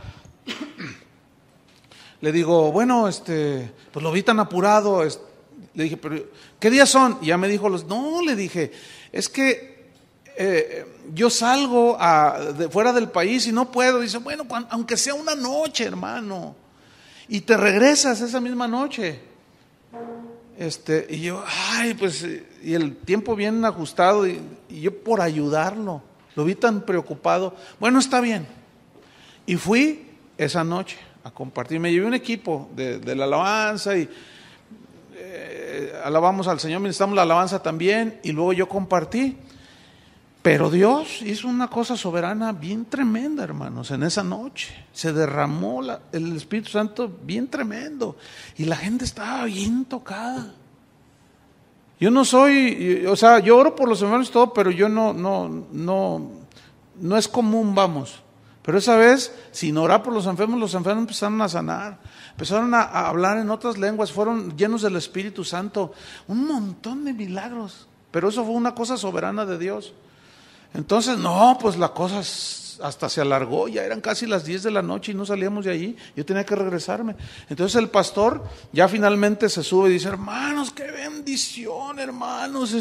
le digo: bueno, pues lo vi tan apurado, le dije: pero ¿qué días son? Y ya me dijo no, le dije, es que yo salgo de fuera del país y no puedo. Dice: bueno, aunque sea una noche, hermano, y te regresas esa misma noche. Y yo, pues, y el tiempo bien ajustado, y yo por ayudarlo, lo vi tan preocupado. Bueno, está bien. Y fui esa noche a compartir. Me llevé un equipo de la alabanza y alabamos al Señor, ministramos la alabanza también, y luego yo compartí. Pero Dios hizo una cosa soberana bien tremenda, hermanos, en esa noche. Se derramó el Espíritu Santo bien tremendo y la gente estaba bien tocada. Yo no soy, o sea, yo oro por los hermanos y todo, pero yo no es común, vamos. Pero esa vez, sin orar por los enfermos empezaron a sanar, empezaron a hablar en otras lenguas, fueron llenos del Espíritu Santo, un montón de milagros. Pero eso fue una cosa soberana de Dios. Entonces, no, pues la cosa hasta se alargó, ya eran casi las 10 de la noche y no salíamos de allí, yo tenía que regresarme. Entonces el pastor ya finalmente se sube y dice: hermanos, qué bendición, hermanos,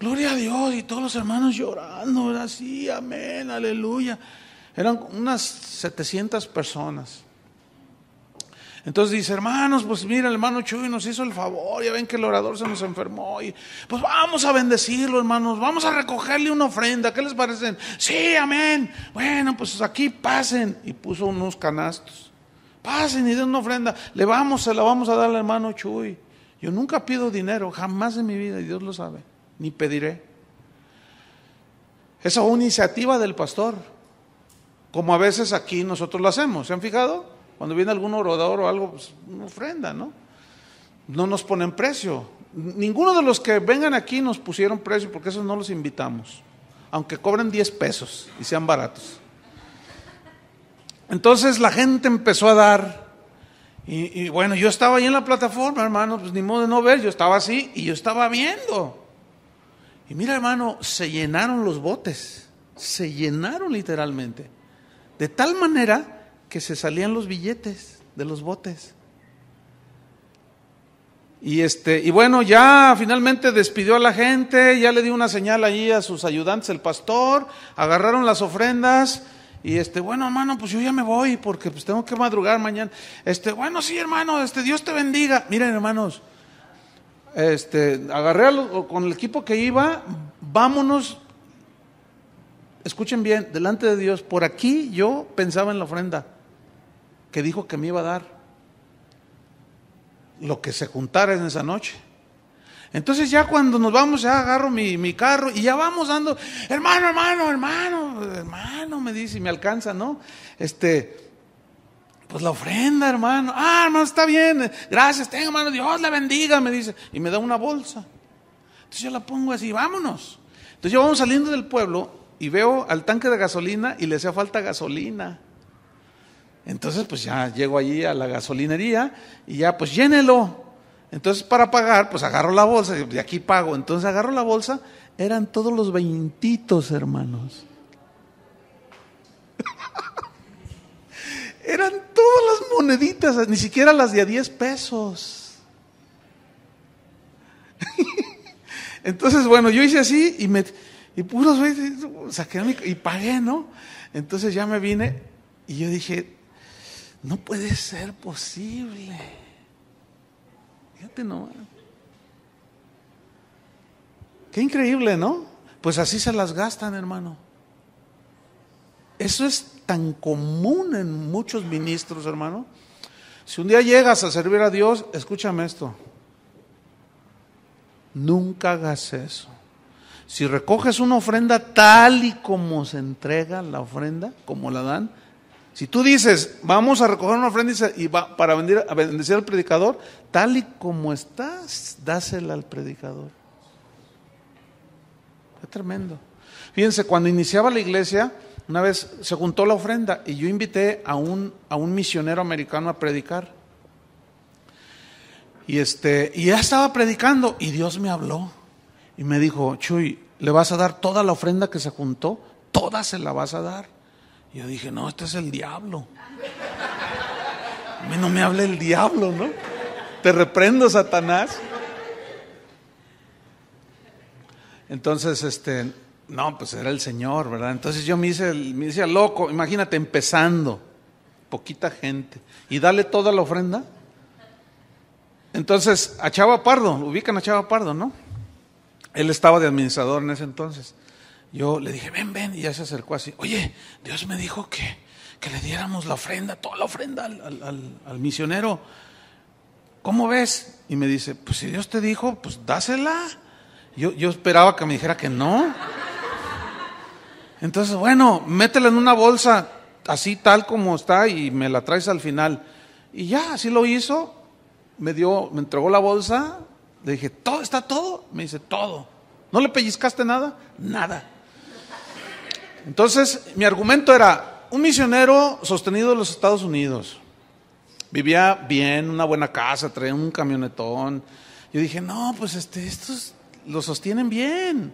gloria a Dios, y todos los hermanos llorando, ¿verdad? Sí, amén, aleluya. Eran unas 700 personas. Entonces dice: hermanos, pues mira, el hermano Chuy nos hizo el favor, ya ven que el orador se nos enfermó, y pues vamos a bendecirlo, hermanos, vamos a recogerle una ofrenda, ¿qué les parece? Sí, amén. Bueno, pues aquí pasen, y puso unos canastos, pasen y den una ofrenda, se la vamos a dar al hermano Chuy. Yo nunca pido dinero, jamás en mi vida, y Dios lo sabe, ni pediré. Esa fue una iniciativa del pastor, como a veces aquí nosotros lo hacemos, ¿se han fijado? Cuando viene algún orador o algo, pues una ofrenda, ¿no? No nos ponen precio. Ninguno de los que vengan aquí nos pusieron precio, porque esos no los invitamos, aunque cobren 10 pesos y sean baratos. Entonces la gente empezó a dar, y bueno, yo estaba ahí en la plataforma, hermano, pues ni modo de no ver, yo estaba así y yo estaba viendo. Y mira, hermano, se llenaron los botes, se llenaron literalmente, de tal manera que se salían los billetes de los botes. Y bueno, ya finalmente despidió a la gente, ya le dio una señal ahí a sus ayudantes, el pastor, agarraron las ofrendas, y bueno, hermano, pues yo ya me voy, porque pues tengo que madrugar mañana. Bueno, sí, hermano, Dios te bendiga. Miren, hermanos, agarré con el equipo que iba, vámonos. Escuchen bien, delante de Dios, por aquí yo pensaba en la ofrenda que dijo que me iba a dar, lo que se juntara en esa noche. Entonces ya cuando nos vamos, ya agarro mi carro y ya vamos dando: hermano, me dice, y me alcanza, ¿no? Pues la ofrenda, hermano. Hermano, está bien, gracias, tenga, hermano, Dios le bendiga, me dice, y me da una bolsa. Entonces yo la pongo así: vámonos. Entonces yo vamos saliendo del pueblo y veo al tanque de gasolina y le hacía falta gasolina. Entonces pues ya llego allí a la gasolinería y ya pues llénelo. Entonces para pagar pues agarro la bolsa y de aquí pago. Entonces agarro la bolsa, eran todos los 20, hermanos. moneditas, ni siquiera las de a 10 pesos. Entonces, bueno, yo hice así y puros, saqué y pagué, ¿no? Entonces ya me vine y yo dije, no puede ser posible. Fíjate nomás. Qué increíble, ¿no? Pues así se las gastan, hermano. Eso es tan común en muchos ministros, hermano. Si un día llegas a servir a Dios, escúchame esto. Nunca hagas eso. Si recoges una ofrenda tal y como se entrega la ofrenda, como la dan, si tú dices, vamos a recoger una ofrenda para bendecir al predicador, tal y como estás, dásela al predicador. Qué tremendo. Fíjense, cuando iniciaba la iglesia, una vez se juntó la ofrenda y yo invité a un misionero americano a predicar. Y ya estaba predicando y Dios me habló y me dijo, Chuy, ¿le vas a dar toda la ofrenda que se juntó? Toda se la vas a dar. Y yo dije, no, este es el diablo. A mí no me hable el diablo, ¿no? Te reprendo, Satanás. Entonces, no, pues era el Señor, ¿verdad? Entonces yo me hice loco, imagínate, empezando, poquita gente, y dale toda la ofrenda. Entonces, a Chava Pardo, ubican a Chava Pardo, ¿no? Él estaba de administrador en ese entonces. Yo le dije, ven, y ya se acercó así. Oye, Dios me dijo que le diéramos la ofrenda, toda la ofrenda al misionero. ¿Cómo ves? Y me dice, pues si Dios te dijo, pues dásela. Yo esperaba que me dijera que no. Entonces, bueno, métela en una bolsa, así tal como está, y me la traes al final. Y ya, así lo hizo. Me entregó la bolsa. Le dije, ¿todo está todo? Me dice, todo. ¿No le pellizcaste nada? Nada. Entonces, mi argumento era, un misionero sostenido en los Estados Unidos, vivía bien, una buena casa, traía un camionetón. Yo dije, no, pues estos lo sostienen bien.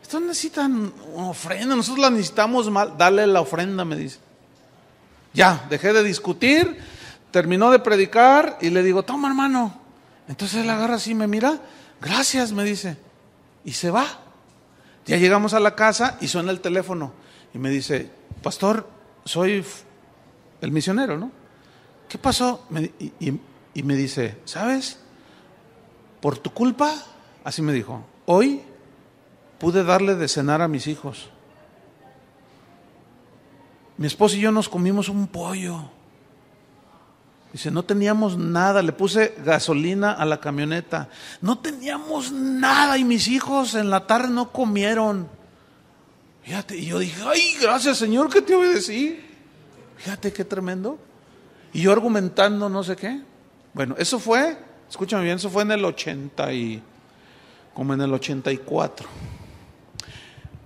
Estos necesitan una ofrenda, nosotros la necesitamos mal. Dale la ofrenda, me dice. Ya, dejé de discutir, terminó de predicar y le digo, toma, hermano. Entonces él agarra así, me mira, gracias, me dice, y se va. Ya llegamos a la casa y suena el teléfono y me dice, pastor, soy el misionero, ¿no? ¿Qué pasó? Y me dice, ¿sabes? Por tu culpa, así me dijo, hoy pude darle de cenar a mis hijos. Mi esposo y yo nos comimos un pollo. Dice, no teníamos nada, le puse gasolina a la camioneta. No teníamos nada y mis hijos en la tarde no comieron. Fíjate, y yo dije, ay, gracias Señor que te obedecí. Fíjate qué tremendo. Y yo argumentando no sé qué. Bueno, eso fue, escúchame bien, eso fue en el 84.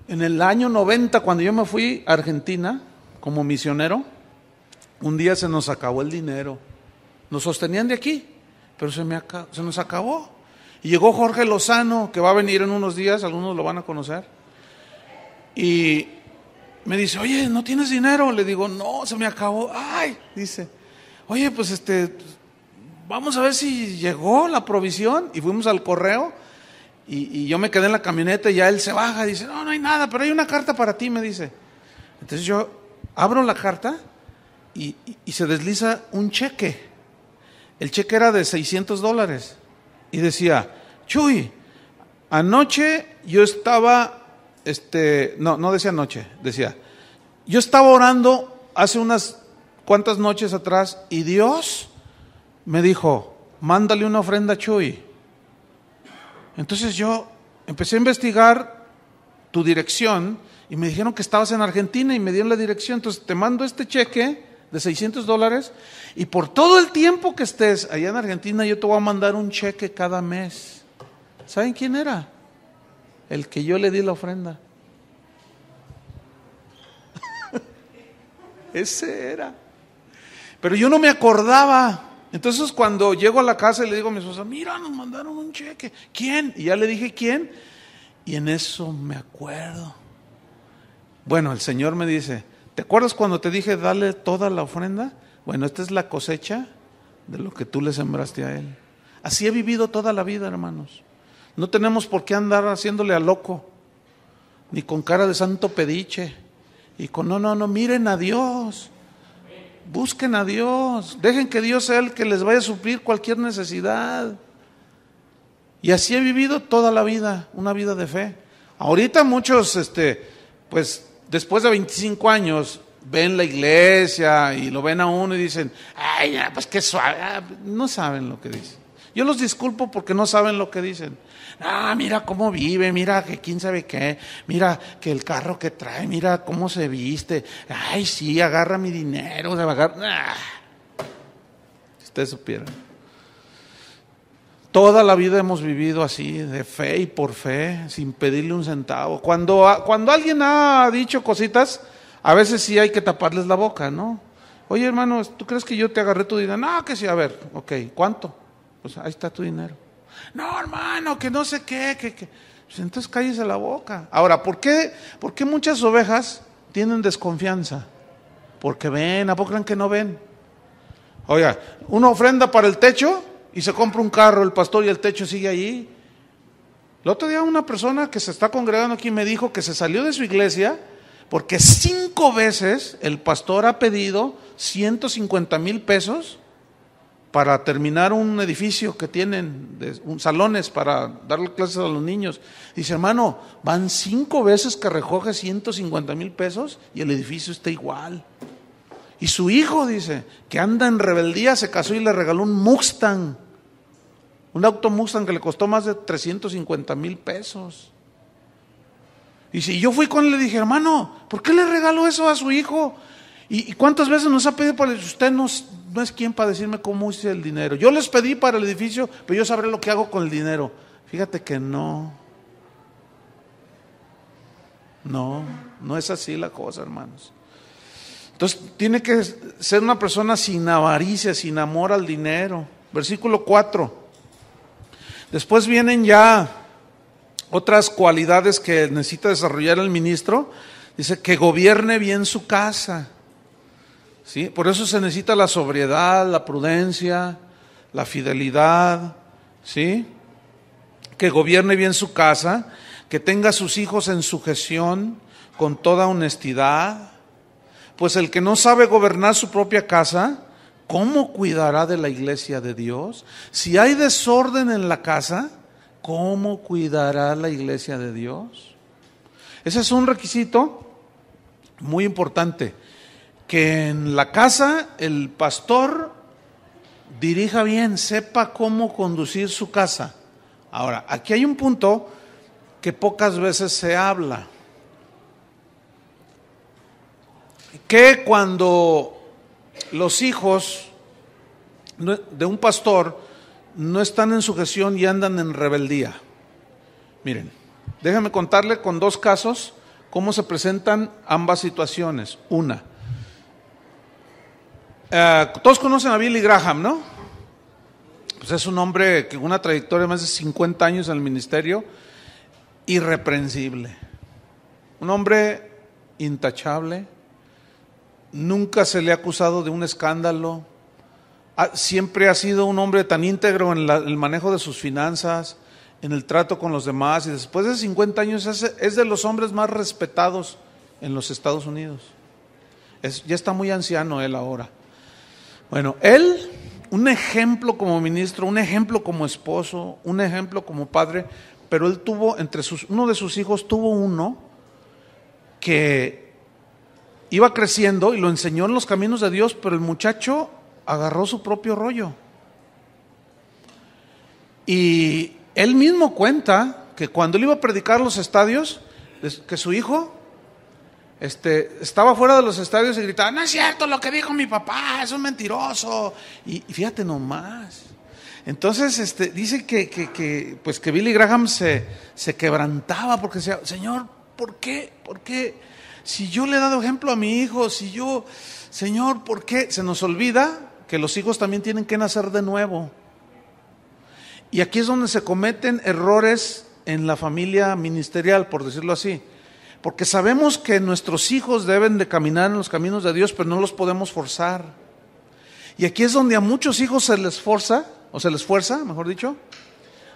En el año 90, cuando yo me fui a Argentina como misionero, un día se nos acabó el dinero. Nos sostenían de aquí, pero se nos acabó. Y llegó Jorge Lozano, que va a venir en unos días, algunos lo van a conocer. Y me dice, oye, ¿no tienes dinero? Le digo, no, se me acabó. Ay, dice, oye, pues vamos a ver si llegó la provisión. Y fuimos al correo y yo me quedé en la camioneta y ya él se baja y dice, no hay nada, pero hay una carta para ti, me dice. Entonces yo abro la carta y se desliza un cheque. El cheque era de $600 y decía, Chuy, anoche yo estaba, no decía anoche, decía, yo estaba orando hace unas cuantas noches atrás y Dios me dijo, mándale una ofrenda a Chuy. Entonces yo empecé a investigar tu dirección y me dijeron que estabas en Argentina y me dieron la dirección, entonces te mando este cheque de $600 y por todo el tiempo que estés allá en Argentina yo te voy a mandar un cheque cada mes. ¿Saben quién era? El que yo le di la ofrenda. Ese era. Pero yo no me acordaba. Entonces cuando llego a la casa y le digo a mi esposa, mira, nos mandaron un cheque. ¿Quién? Y ya le dije quién. Y en eso me acuerdo. Bueno, el Señor me dice, ¿te acuerdas cuando te dije dale toda la ofrenda? Bueno, esta es la cosecha de lo que tú le sembraste a él. Así he vivido toda la vida, hermanos. No tenemos por qué andar haciéndole a loco, ni con cara de santo pediche, y con no, miren a Dios, busquen a Dios, dejen que Dios sea el que les vaya a suplir cualquier necesidad. Y así he vivido toda la vida, una vida de fe. Ahorita muchos, pues después de 25 años, ven la iglesia y lo ven a uno y dicen, ay, pues qué suave, no saben lo que dicen. Yo los disculpo porque no saben lo que dicen. Mira cómo vive, mira que quién sabe qué, mira que el carro que trae, mira cómo se viste, ay sí, agarra mi dinero, si ustedes supieran. Toda la vida hemos vivido así, de fe y por fe, sin pedirle un centavo. Cuando alguien ha dicho cositas, a veces sí hay que taparles la boca, ¿no? Oye, hermano, ¿tú crees que yo te agarré tu dinero? No, que sí, a ver, ok, ¿cuánto? Pues ahí está tu dinero. No, hermano, que no sé qué, pues entonces cállese la boca. Ahora, ¿por qué muchas ovejas tienen desconfianza? Porque ven, ¿a poco creen que no ven? Oiga, una ofrenda para el techo y se compra un carro el pastor y el techo sigue allí. El otro día una persona que se está congregando aquí me dijo que se salió de su iglesia porque 5 veces el pastor ha pedido 150,000 pesos para terminar un edificio que tienen, salones para darle clases a los niños. Dice, hermano, van 5 veces que recoge 150,000 pesos y el edificio está igual. Y su hijo, dice, que anda en rebeldía, se casó y le regaló un Mustang, un auto Mustang que le costó más de 350,000 pesos. Y si yo fui con él y le dije, hermano, ¿por qué le regaló eso a su hijo? ¿Y cuántas veces nos ha pedido para el... Usted no es quien para decirme cómo hice el dinero. Yo les pedí para el edificio, pero yo sabré lo que hago con el dinero. Fíjate que no es así la cosa, hermanos. Entonces tiene que ser una persona sin avaricia, sin amor al dinero. Versículo 4. Después vienen ya otras cualidades que necesita desarrollar el ministro. Dice que gobierne bien su casa. ¿Sí? Por eso se necesita la sobriedad, la prudencia, la fidelidad, ¿sí? Que gobierne bien su casa, que tenga a sus hijos en sujeción con toda honestidad. Pues el que no sabe gobernar su propia casa, ¿cómo cuidará de la iglesia de Dios? Si hay desorden en la casa, ¿cómo cuidará la iglesia de Dios? Ese es un requisito muy importante. Que en la casa el pastor dirija bien, sepa cómo conducir su casa. Ahora, aquí hay un punto que pocas veces se habla. Que cuando los hijos de un pastor no están en sujeción y andan en rebeldía. Miren, déjame contarle con 2 casos cómo se presentan ambas situaciones. Una, todos conocen a Billy Graham, ¿no? Pues es un hombre con una trayectoria de más de 50 años en el ministerio, irreprensible, un hombre intachable, nunca se le ha acusado de un escándalo, siempre ha sido un hombre tan íntegro en el manejo de sus finanzas, en el trato con los demás, y después de 50 años es de los hombres más respetados en los Estados Unidos. Ya está muy anciano él ahora. Bueno, él, un ejemplo como ministro, un ejemplo como esposo, un ejemplo como padre, pero él tuvo, uno de sus hijos tuvo uno que iba creciendo y lo enseñó en los caminos de Dios, pero el muchacho agarró su propio rollo. Y él mismo cuenta que cuando él iba a predicar los estadios, que su hijo estaba fuera de los estadios y gritaba, no es cierto lo que dijo mi papá, es un mentiroso. Y fíjate nomás. Entonces dice que Billy Graham se quebrantaba porque decía, Señor, ¿por qué? ¿Por qué? Si yo le he dado ejemplo a mi hijo, Señor, ¿por qué? Se nos olvida que los hijos también tienen que nacer de nuevo. Y aquí es donde se cometen errores en la familia ministerial, por decirlo así. Porque sabemos que nuestros hijos deben de caminar en los caminos de Dios, pero no los podemos forzar. Y aquí es donde a muchos hijos se les forza, o se les fuerza, mejor dicho,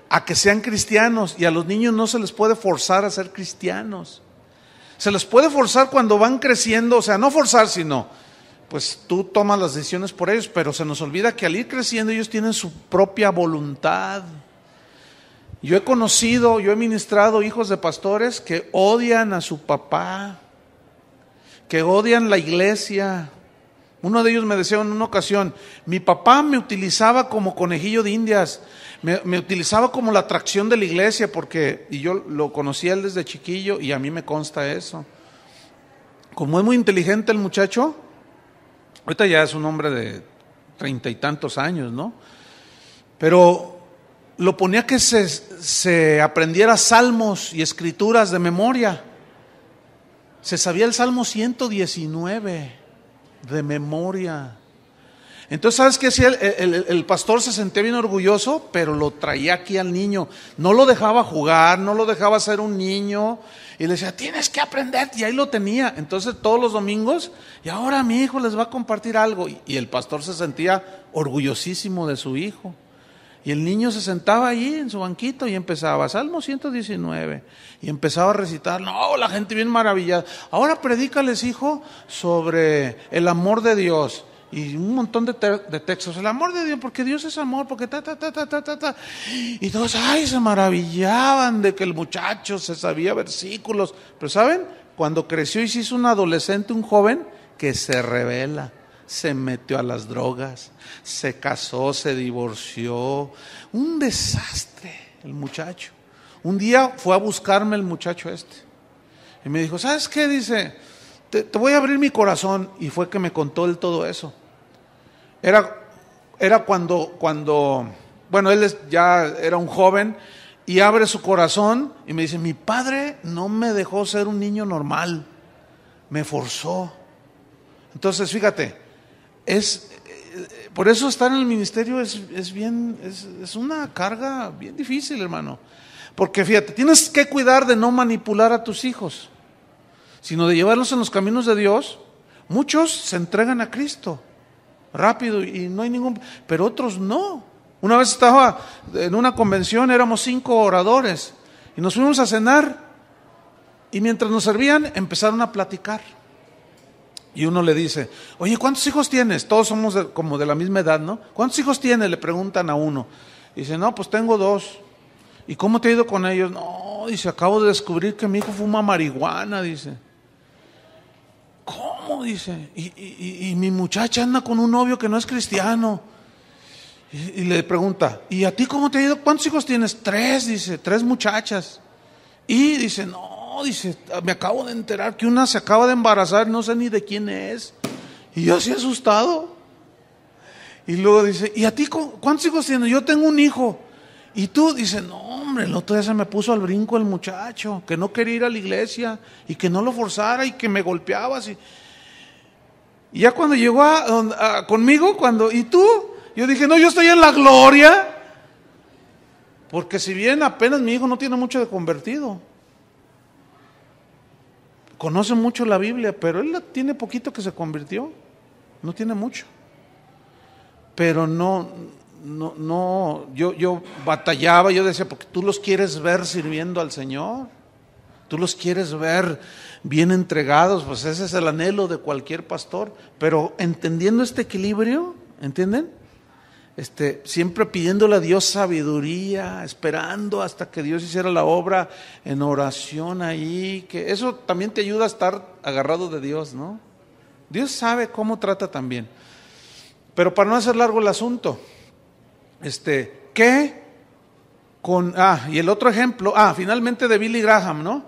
a que sean cristianos, y a los niños no se les puede forzar a ser cristianos. Se les puede forzar cuando van creciendo, o sea, no forzar, sino, pues tú tomas las decisiones por ellos, pero se nos olvida que al ir creciendo ellos tienen su propia voluntad. Yo he ministrado hijos de pastores que odian a su papá, que odian la iglesia. Uno de ellos me decía en una ocasión, mi papá me utilizaba como conejillo de indias, me utilizaba como la atracción de la iglesia, y yo lo conocía él desde chiquillo y a mí me consta eso. Como es muy inteligente el muchacho, ahorita ya es un hombre de 30 y tantos años, ¿no? Pero lo ponía que se aprendiera salmos y escrituras de memoria. Se sabía el Salmo 119 de memoria. Entonces, ¿sabes qué hacía? El pastor se sentía bien orgulloso, pero lo traía aquí al niño. No lo dejaba jugar, no lo dejaba ser un niño. Y le decía, tienes que aprender, y ahí lo tenía. Entonces, todos los domingos, y ahora mi hijo les va a compartir algo. Y el pastor se sentía orgullosísimo de su hijo. Y el niño se sentaba allí en su banquito y empezaba, Salmo 119, y empezaba a recitar. No, la gente bien maravillada. Ahora predícales, hijo, sobre el amor de Dios. Y un montón de textos. El amor de Dios, porque Dios es amor, porque Y todos, se maravillaban de que el muchacho se sabía versículos. Pero ¿saben? Cuando creció y se hizo un adolescente, un joven, que se rebela. Se metió a las drogas, se casó, se divorció, un desastre el muchacho. Un día fue a buscarme el muchacho y me dijo, ¿sabes qué? Dice, te voy a abrir mi corazón, y fue que me contó él todo eso. Era cuando bueno, él ya era un joven y abre su corazón y me dice, mi padre no me dejó ser un niño normal, me forzó. Entonces, fíjate, por eso estar en el ministerio es una carga bien difícil, hermano. Porque fíjate, tienes que cuidar de no manipular a tus hijos, sino de llevarlos en los caminos de Dios. Muchos se entregan a Cristo rápido y no hay pero otros no. Una vez estaba en una convención, éramos 5 oradores y nos fuimos a cenar, y mientras nos servían empezaron a platicar. Y uno le dice, oye, ¿cuántos hijos tienes? Todos somos como de la misma edad, ¿no? ¿Cuántos hijos tienes? Le preguntan a uno. Dice, no, pues tengo 2. ¿Y cómo te ha ido con ellos? No, dice, acabo de descubrir que mi hijo fuma marihuana, dice. ¿Cómo? Dice, y mi muchacha anda con un novio que no es cristiano. Y le pregunta, ¿y a ti cómo te ha ido? ¿Cuántos hijos tienes? 3, dice, 3 muchachas. Y dice, no, dice, me acabo de enterar que una se acaba de embarazar, no sé ni de quién es. Y yo así asustado. Y luego dice, ¿y a ti cuántos hijos tienes? Yo tengo un hijo. Y tú, dice, no hombre, el otro día se me puso al brinco el muchacho, que no quería ir a la iglesia y que no lo forzara y que me golpeaba así. Y ya cuando llegó conmigo, ¿y tú? Yo dije, no, yo estoy en la gloria. Porque si bien apenas mi hijo no tiene mucho de convertido, conoce mucho la Biblia, pero él tiene poquito que se convirtió, no tiene mucho. Pero yo batallaba, yo decía, porque tú los quieres ver sirviendo al Señor, tú los quieres ver bien entregados, pues ese es el anhelo de cualquier pastor, pero entendiendo este equilibrio, ¿entienden? Siempre pidiéndole a Dios sabiduría, esperando hasta que Dios hiciera la obra en oración ahí, que eso también te ayuda a estar agarrado de Dios, ¿no? Dios sabe cómo trata también. Pero para no hacer largo el asunto, y el otro ejemplo, finalmente de Billy Graham, ¿no?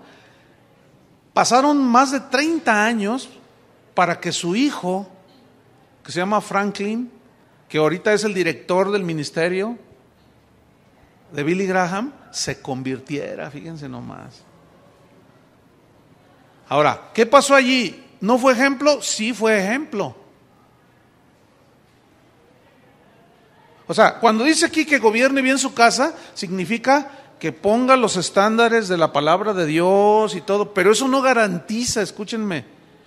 Pasaron más de 30 años para que su hijo, que se llama Franklin, que ahorita es el director del ministerio de Billy Graham, se convirtiera, fíjense nomás. Ahora, ¿qué pasó allí? ¿No fue ejemplo? Sí fue ejemplo. O sea, cuando dice aquí que gobierne bien su casa, significa que ponga los estándares de la palabra de Dios y todo, pero eso no garantiza, escúchenme,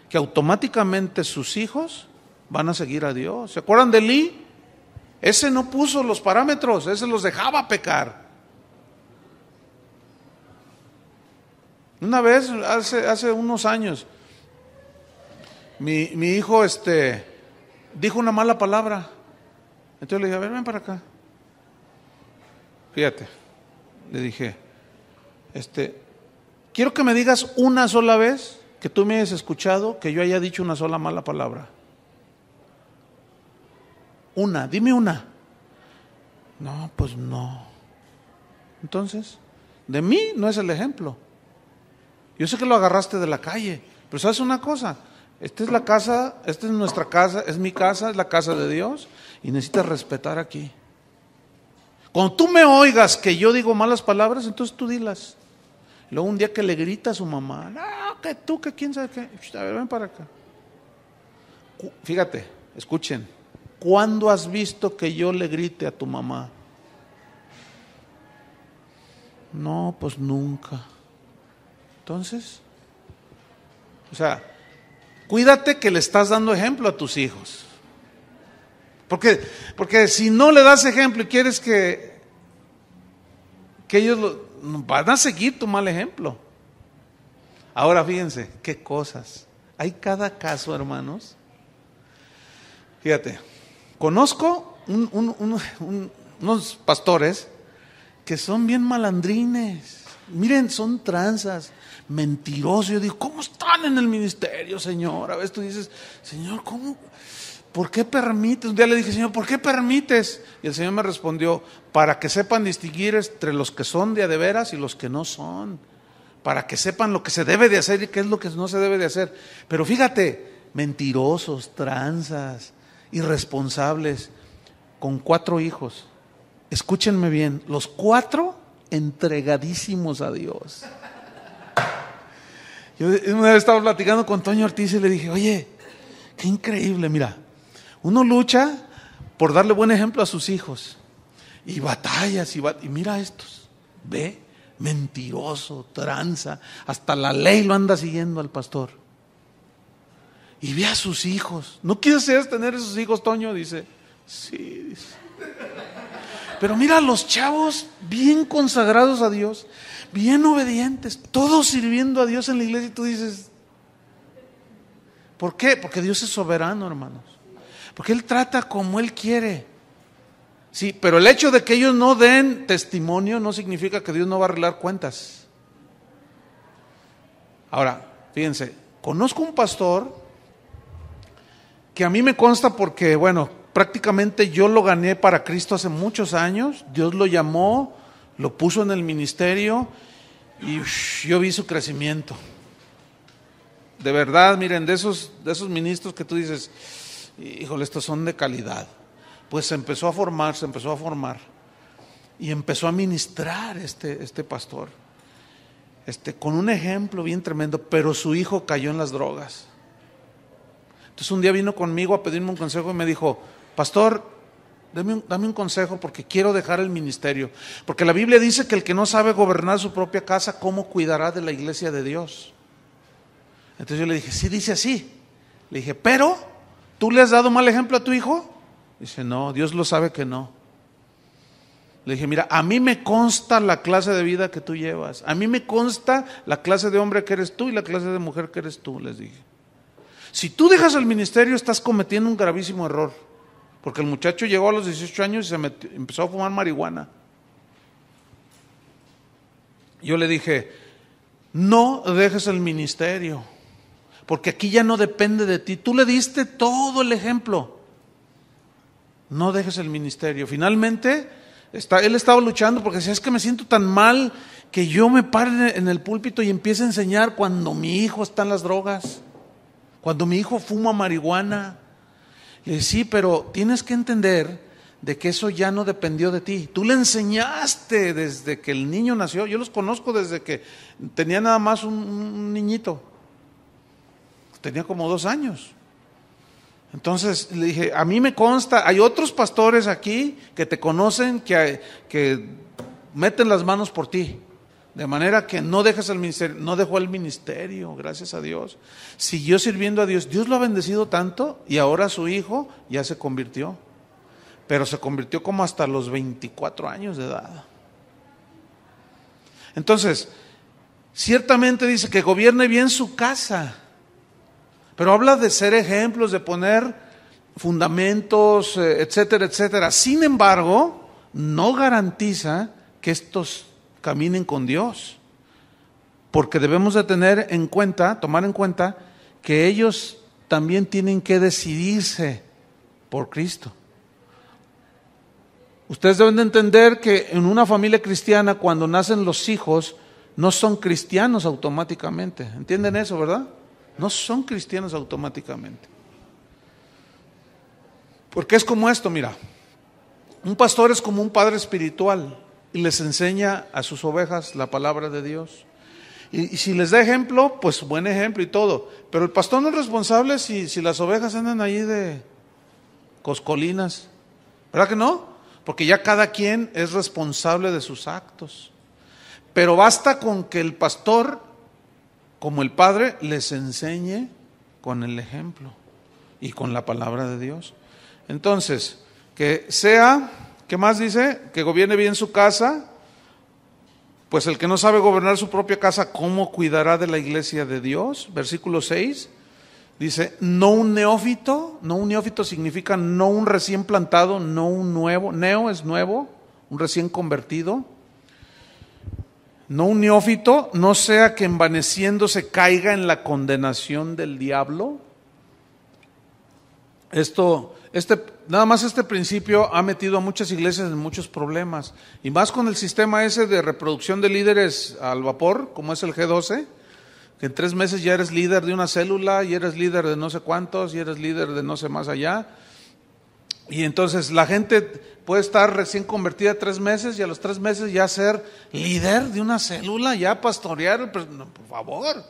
que automáticamente sus hijos van a seguir a Dios. ¿Se acuerdan de Elí? Ese no puso los parámetros, ese los dejaba pecar. Una vez, hace unos años, mi hijo dijo una mala palabra. Entonces le dije, a ver, ven para acá. Fíjate, le dije, quiero que me digas una sola vez que tú me hayas escuchado que yo haya dicho una sola mala palabra. Una, dime una. No, pues no. Entonces, de mí no es el ejemplo. Yo sé que lo agarraste de la calle, pero ¿sabes una cosa? Esta es la casa, esta es nuestra casa, es mi casa, es la casa de Dios y necesitas respetar aquí. Cuando tú me oigas que yo digo malas palabras, entonces tú dilas. Luego un día que le grita a su mamá, no, que tú, que quién sabe qué, a ver, ven para acá. Fíjate, escuchen, ¿cuándo has visto que yo le grite a tu mamá? No, pues nunca. Entonces, o sea, cuídate que le estás dando ejemplo a tus hijos. Porque si no le das ejemplo y quieres que ellos van a seguir tu mal ejemplo. Ahora fíjense, qué cosas. Hay cada caso, hermanos. Fíjate, conozco unos pastores que son bien malandrines. Miren, son tranzas, mentirosos. Yo digo, ¿cómo están en el ministerio, Señor? A veces tú dices, Señor, ¿cómo? ¿Por qué permites? Un día le dije, Señor, ¿por qué permites? Y el Señor me respondió, para que sepan distinguir entre los que son de a de veras y los que no son. Para que sepan lo que se debe de hacer y qué es lo que no se debe de hacer. Pero fíjate, mentirosos, tranzas, irresponsables, con 4 hijos. Escúchenme bien, los 4 entregadísimos a Dios. Yo una vez estaba platicando con Toño Ortiz y le dije, oye, qué increíble, mira, uno lucha por darle buen ejemplo a sus hijos y batallas y mira estos, ve, mentiroso, tranza, hasta la ley lo anda siguiendo al pastor. Y ve a sus hijos. ¿No quieres tener esos hijos, Toño? Dice, sí, dice. Pero mira a los chavos bien consagrados a Dios, bien obedientes, todos sirviendo a Dios en la iglesia y tú dices, ¿por qué? Porque Dios es soberano, hermanos. Porque Él trata como Él quiere. Sí, pero el hecho de que ellos no den testimonio no significa que Dios no va a arreglar cuentas. Ahora, fíjense, conozco un pastor que a mí me consta porque, bueno, prácticamente yo lo gané para Cristo hace muchos años. Dios lo llamó, lo puso en el ministerio y yo vi su crecimiento. De verdad, miren, de esos ministros que tú dices, híjole, estos son de calidad. Pues se empezó a formar y empezó a ministrar este pastor, con un ejemplo bien tremendo, pero su hijo cayó en las drogas. Entonces un día vino conmigo a pedirme un consejo y me dijo, pastor, dame un consejo porque quiero dejar el ministerio. Porque la Biblia dice que el que no sabe gobernar su propia casa, ¿cómo cuidará de la iglesia de Dios? Entonces yo le dije, sí dice así. Le dije, pero, ¿tú le has dado mal ejemplo a tu hijo? Dice, no, Dios lo sabe que no. Le dije, mira, a mí me consta la clase de vida que tú llevas. A mí me consta la clase de hombre que eres tú y la clase de mujer que eres tú, les dije. Si tú dejas el ministerio, estás cometiendo un gravísimo error. Porque el muchacho llegó a los 18 años y empezó a fumar marihuana. Yo le dije, no dejes el ministerio, porque aquí ya no depende de ti. Tú le diste todo el ejemplo. No dejes el ministerio. Finalmente, él estaba luchando porque decía, es que me siento tan mal que yo me pare en el púlpito y empiece a enseñar cuando mi hijo está en las drogas, cuando mi hijo fuma marihuana. Le dije, sí, pero tienes que entender de que eso ya no dependió de ti. Tú le enseñaste desde que el niño nació. Yo los conozco desde que tenía nada más un niñito. Tenía como 2 años. Entonces le dije, a mí me consta, hay otros pastores aquí que te conocen que meten las manos por ti. De manera que no dejas el ministerio, no dejó el ministerio, gracias a Dios. Siguió sirviendo a Dios. Dios lo ha bendecido tanto y ahora su hijo ya se convirtió. Pero se convirtió como hasta los 24 años de edad. Entonces, ciertamente dice que gobierne bien su casa. Pero habla de ser ejemplos, de poner fundamentos, etcétera, etcétera. Sin embargo, no garantiza que estos caminen con Dios, porque debemos de tomar en cuenta que ellos también tienen que decidirse por Cristo. Ustedes deben de entender que en una familia cristiana, cuando nacen los hijos, no son cristianos automáticamente. ¿Entienden eso, verdad? No son cristianos automáticamente. Porque es como esto, mira, un pastor es como un padre espiritual y les enseña a sus ovejas la palabra de Dios. Y si les da ejemplo, pues buen ejemplo y todo. Pero el pastor no es responsable si las ovejas andan ahí de coscolinas. ¿Verdad que no? Porque ya cada quien es responsable de sus actos. Pero basta con que el pastor, como el padre, les enseñe con el ejemplo y con la palabra de Dios. Entonces, que sea, ¿qué más dice? Que gobierne bien su casa. Pues el que no sabe gobernar su propia casa, ¿cómo cuidará de la iglesia de Dios? Versículo 6 dice, no un neófito. No un neófito significa no un recién plantado, no un nuevo. Neo es nuevo, un recién convertido. No un neófito, no sea que envaneciéndose caiga en la condenación del diablo. Nada más este principio ha metido a muchas iglesias en muchos problemas, y más con el sistema ese de reproducción de líderes al vapor, como es el G12, que en 3 meses ya eres líder de una célula, y eres líder de no sé cuántos, y eres líder de no sé más allá, y entonces la gente puede estar recién convertida 3 meses, y a los 3 meses ya ser líder de una célula, ya pastorear, no, por favor.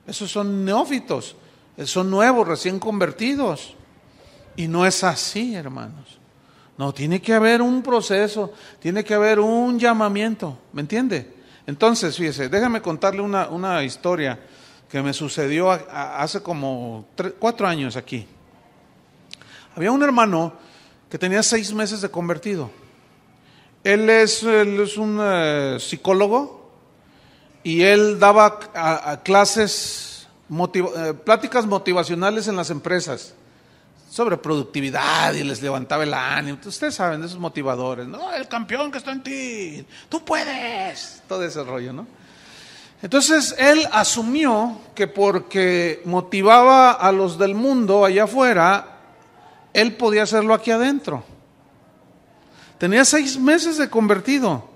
Esos son neófitos. Son nuevos, recién convertidos. Y no es así, hermanos. No, tiene que haber un proceso, tiene que haber un llamamiento, ¿me entiende? Entonces, fíjese, déjame contarle una historia que me sucedió hace como 4 años aquí. Había un hermano que tenía 6 meses de convertido. Él es un psicólogo, y él daba clases, pláticas motivacionales en las empresas sobre productividad, y les levantaba el ánimo. Ustedes saben de esos motivadores, ¿no? El campeón que está en ti, tú puedes, todo ese rollo, ¿no? Entonces él asumió que porque motivaba a los del mundo allá afuera, él podía hacerlo aquí adentro. Tenía 6 meses de convertido,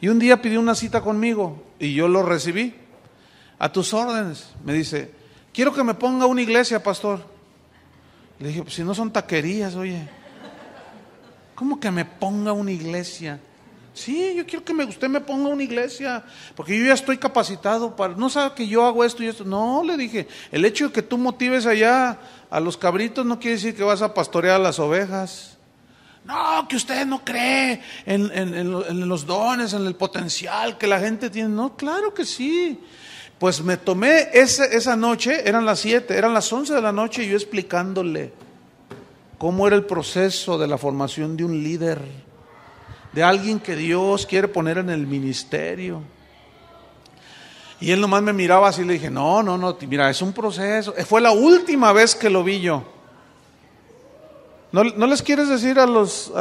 y un día pidió una cita conmigo y yo lo recibí. A tus órdenes, me dice, quiero que me ponga una iglesia, pastor. Le dije, pues si no son taquerías, oye. ¿Cómo que me ponga una iglesia? Sí, yo quiero que usted me ponga una iglesia, porque yo ya estoy capacitado para, no sabe que yo hago esto y esto. No, le dije, el hecho de que tú motives allá a los cabritos no quiere decir que vas a pastorear a las ovejas. No, que usted no cree en los dones, en el potencial que la gente tiene. No, claro que sí. Pues me tomé esa noche, eran las 7, eran las 11 de la noche, y yo explicándole cómo era el proceso de la formación de un líder, de alguien que Dios quiere poner en el ministerio. Y él nomás me miraba así, le dije, no, mira, es un proceso. Fue la última vez que lo vi yo. ¿No les quieres decir a los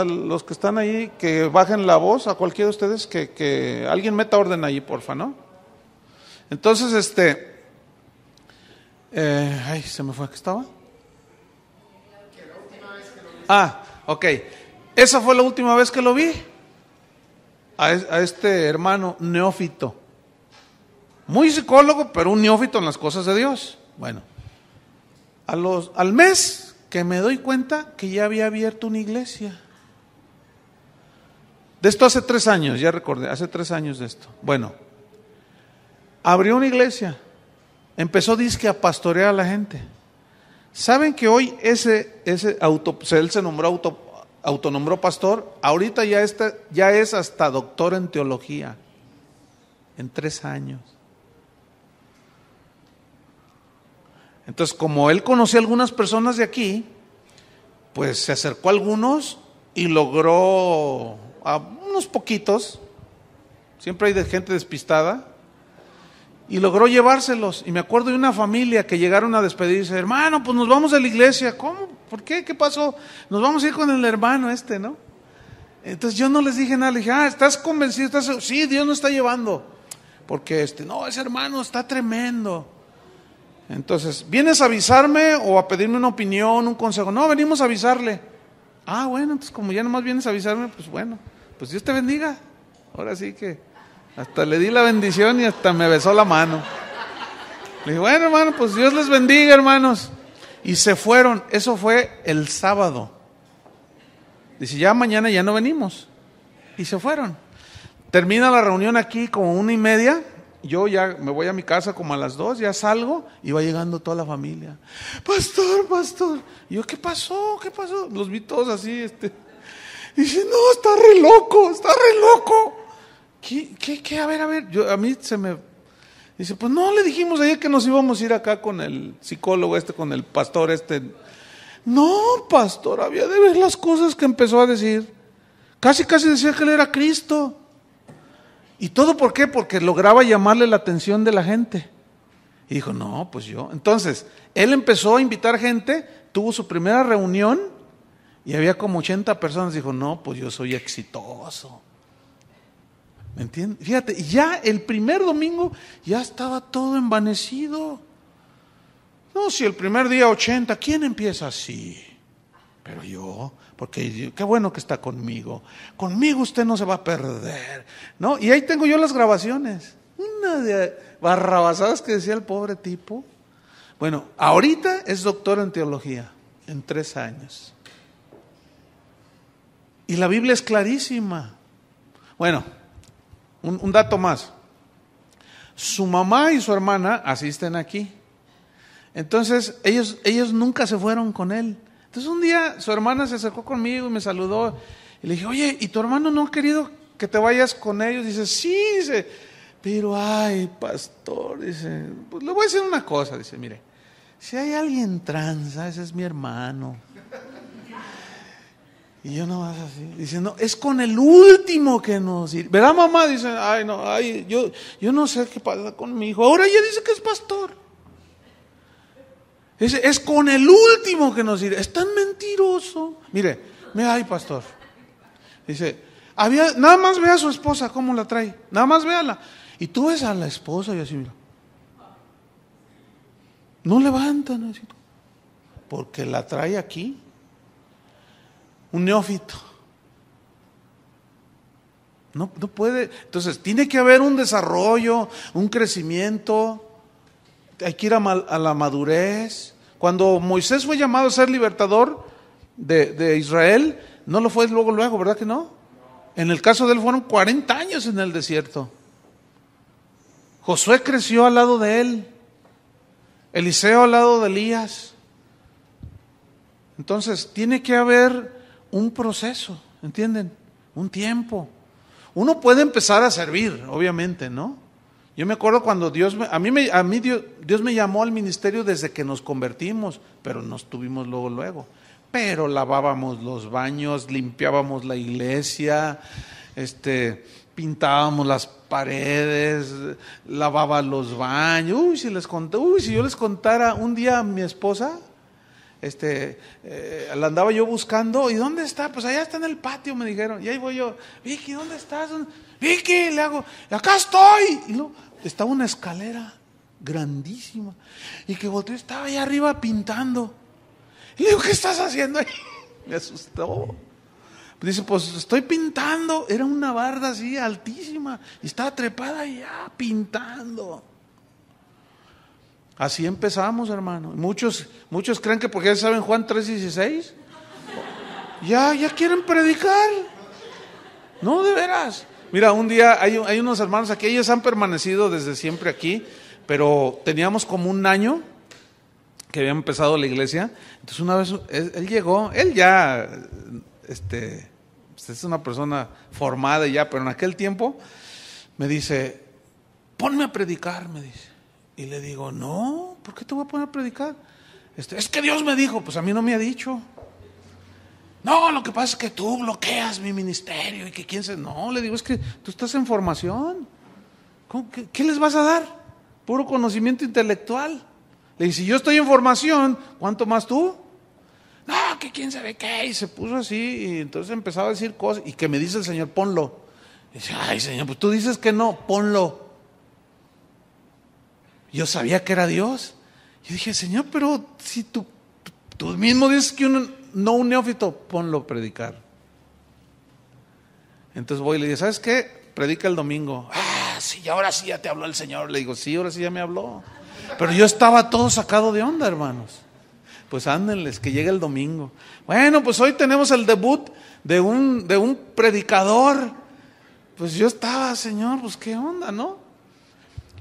que están ahí que bajen la voz, a cualquiera de ustedes, que alguien meta orden ahí, porfa, ¿no? Entonces, se me fue, ¿qué estaba? Ok. Esa fue la última vez que lo vi. A este hermano neófito. Muy psicólogo, pero un neófito en las cosas de Dios. Bueno, al mes que me doy cuenta que ya había abierto una iglesia. De esto hace 3 años, ya recordé, hace 3 años de esto. Bueno, abrió una iglesia, empezó disque a pastorear a la gente. ¿Saben que hoy él se nombró autonombró pastor, ahorita ya es hasta doctor en teología, en 3 años. Entonces, como él conocía a algunas personas de aquí, pues se acercó a algunos y logró a unos poquitos, siempre hay de gente despistada, y logró llevárselos. Y me acuerdo de una familia que llegaron a despedirse: hermano, pues nos vamos de la iglesia. ¿Cómo? ¿Por qué? ¿Qué pasó? Nos vamos a ir con el hermano ¿no? Entonces yo no les dije nada, le dije: ¿estás convencido? Sí, Dios nos está llevando. Porque no, ese hermano está tremendo. Entonces, ¿vienes a avisarme o a pedirme una opinión, un consejo? No, venimos a avisarle. Bueno, entonces como ya nomás vienes a avisarme, pues bueno, pues Dios te bendiga. Ahora sí que hasta le di la bendición y hasta me besó la mano. Le dije: bueno, hermano, pues Dios les bendiga, hermanos. Y se fueron. Eso fue el sábado. Dice: ya mañana ya no venimos. Y se fueron. Termina la reunión aquí como 1:30. Yo ya me voy a mi casa como a las 2, ya salgo y va llegando toda la familia. Pastor. Y yo: ¿qué pasó? Los vi todos así. Dice: no, está re loco. ¿Qué? A ver. A mí se me... Dice: pues no, le dijimos ayer que nos íbamos a ir acá con el psicólogo con el pastor No, pastor, había de ver las cosas que empezó a decir. Casi decía que él era Cristo. ¿Y todo por qué? Porque lograba llamarle la atención de la gente. Y dijo: no, pues yo. Entonces, él empezó a invitar gente, tuvo su primera reunión y había como 80 personas. Dijo: no, pues yo soy exitoso. ¿Me entiendes? Fíjate, ya el primer domingo ya estaba todo envanecido. No, si el primer día 80, ¿quién empieza así? Pero yo, porque qué bueno que está conmigo. Conmigo usted no se va a perder, ¿no? Y ahí tengo yo las grabaciones. Una de barrabasadas que decía el pobre tipo. Bueno, ahorita es doctor en teología, en 3 años. Y la Biblia es clarísima. Bueno, un dato más. Su mamá y su hermana asisten aquí. Entonces, ellos nunca se fueron con él. Entonces un día su hermana se acercó conmigo y me saludó. Y le dije: oye, ¿y tu hermano no ha querido que te vayas con ellos? Dice: sí, dice, pero ay, pastor, dice, pues le voy a decir una cosa. Dice: mire, si hay alguien tranza, ese es mi hermano. Y yo nomás así, dice: no, es con el último que nos irá. ¿Verdad, mamá? Dice: yo no sé qué pasa con mi hijo. Ahora ya dice que es pastor. Es con el último que nos irá. Es tan mentiroso. Mire, ay, pastor. Dice: nada más ve a su esposa cómo la trae. Nada más véala. Y tú ves a la esposa y así, mira. No levantan así. Porque la trae aquí. Un neófito. No puede. Entonces, tiene que haber un desarrollo, un crecimiento. Hay que ir a la madurez. Cuando Moisés fue llamado a ser libertador de Israel, no lo fue luego, ¿verdad que no? En el caso de él fueron 40 años en el desierto. Josué creció al lado de él. Eliseo al lado de Elías. Entonces, tiene que haber un proceso, ¿entienden? Un tiempo. Uno puede empezar a servir, obviamente, ¿no? Yo me acuerdo cuando Dios me llamó al ministerio desde que nos convertimos, pero no estuvimos luego. Pero lavábamos los baños, limpiábamos la iglesia, pintábamos las paredes, lavaba los baños. Si yo les contara un día a mi esposa, la andaba yo buscando. ¿Y dónde está? Pues allá está en el patio, me dijeron. Y ahí voy yo: Vicky, ¿dónde estás? Vicky, le hago: acá estoy. Y luego estaba una escalera grandísima y que volteé, estaba allá arriba pintando. Y le digo: ¿qué estás haciendo ahí? Me asustó. Dice: pues estoy pintando. Era una barda así altísima y estaba trepada allá pintando. Así empezamos, hermano. Muchos creen que porque ya saben Juan 3:16 ya quieren predicar. No, de veras. Mira, un día hay unos hermanos aquí, ellos han permanecido desde siempre aquí, pero teníamos como 1 año que había empezado la iglesia. Entonces una vez él llegó, él ya pues es una persona formada ya, pero en aquel tiempo me dice, ponme a predicar, me dice. Y le digo, no, ¿por qué te voy a poner a predicar? Es que Dios me dijo. Pues a mí no me ha dicho. No, lo que pasa es que tú bloqueas mi ministerio y que quién se... No, le digo, es que tú estás en formación. ¿Qué les vas a dar? Puro conocimiento intelectual. Le dije, si yo estoy en formación, ¿cuánto más tú? No, que quién sabe qué. Y se puso así y entonces empezaba a decir cosas. Y que me dice el Señor, ponlo. Y dice, ay Señor, pues tú dices que no, ponlo. Yo sabía que era Dios. Yo dije, Señor, pero si tú mismo dices que un neófito, ponlo a predicar. Entonces voy y le digo, ¿sabes qué? Predica el domingo. Ah, sí, ahora sí ya te habló el Señor. Le digo, sí, ahora sí ya me habló. Pero yo estaba todo sacado de onda, hermanos. Pues ándenles, que llegue el domingo. Bueno, pues hoy tenemos el debut de un predicador. Pues yo estaba, Señor, pues qué onda, ¿no?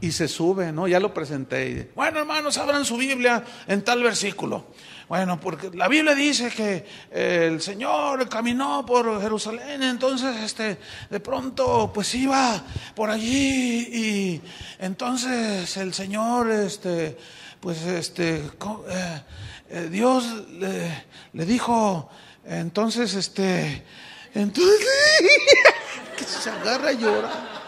Y se sube, ¿no? Ya lo presenté. Y, bueno, hermanos, abran su Biblia en tal versículo. Bueno, porque la Biblia dice que el Señor caminó por Jerusalén, entonces de pronto pues iba por allí y entonces el Señor Dios le dijo, entonces que se agarra a llorar.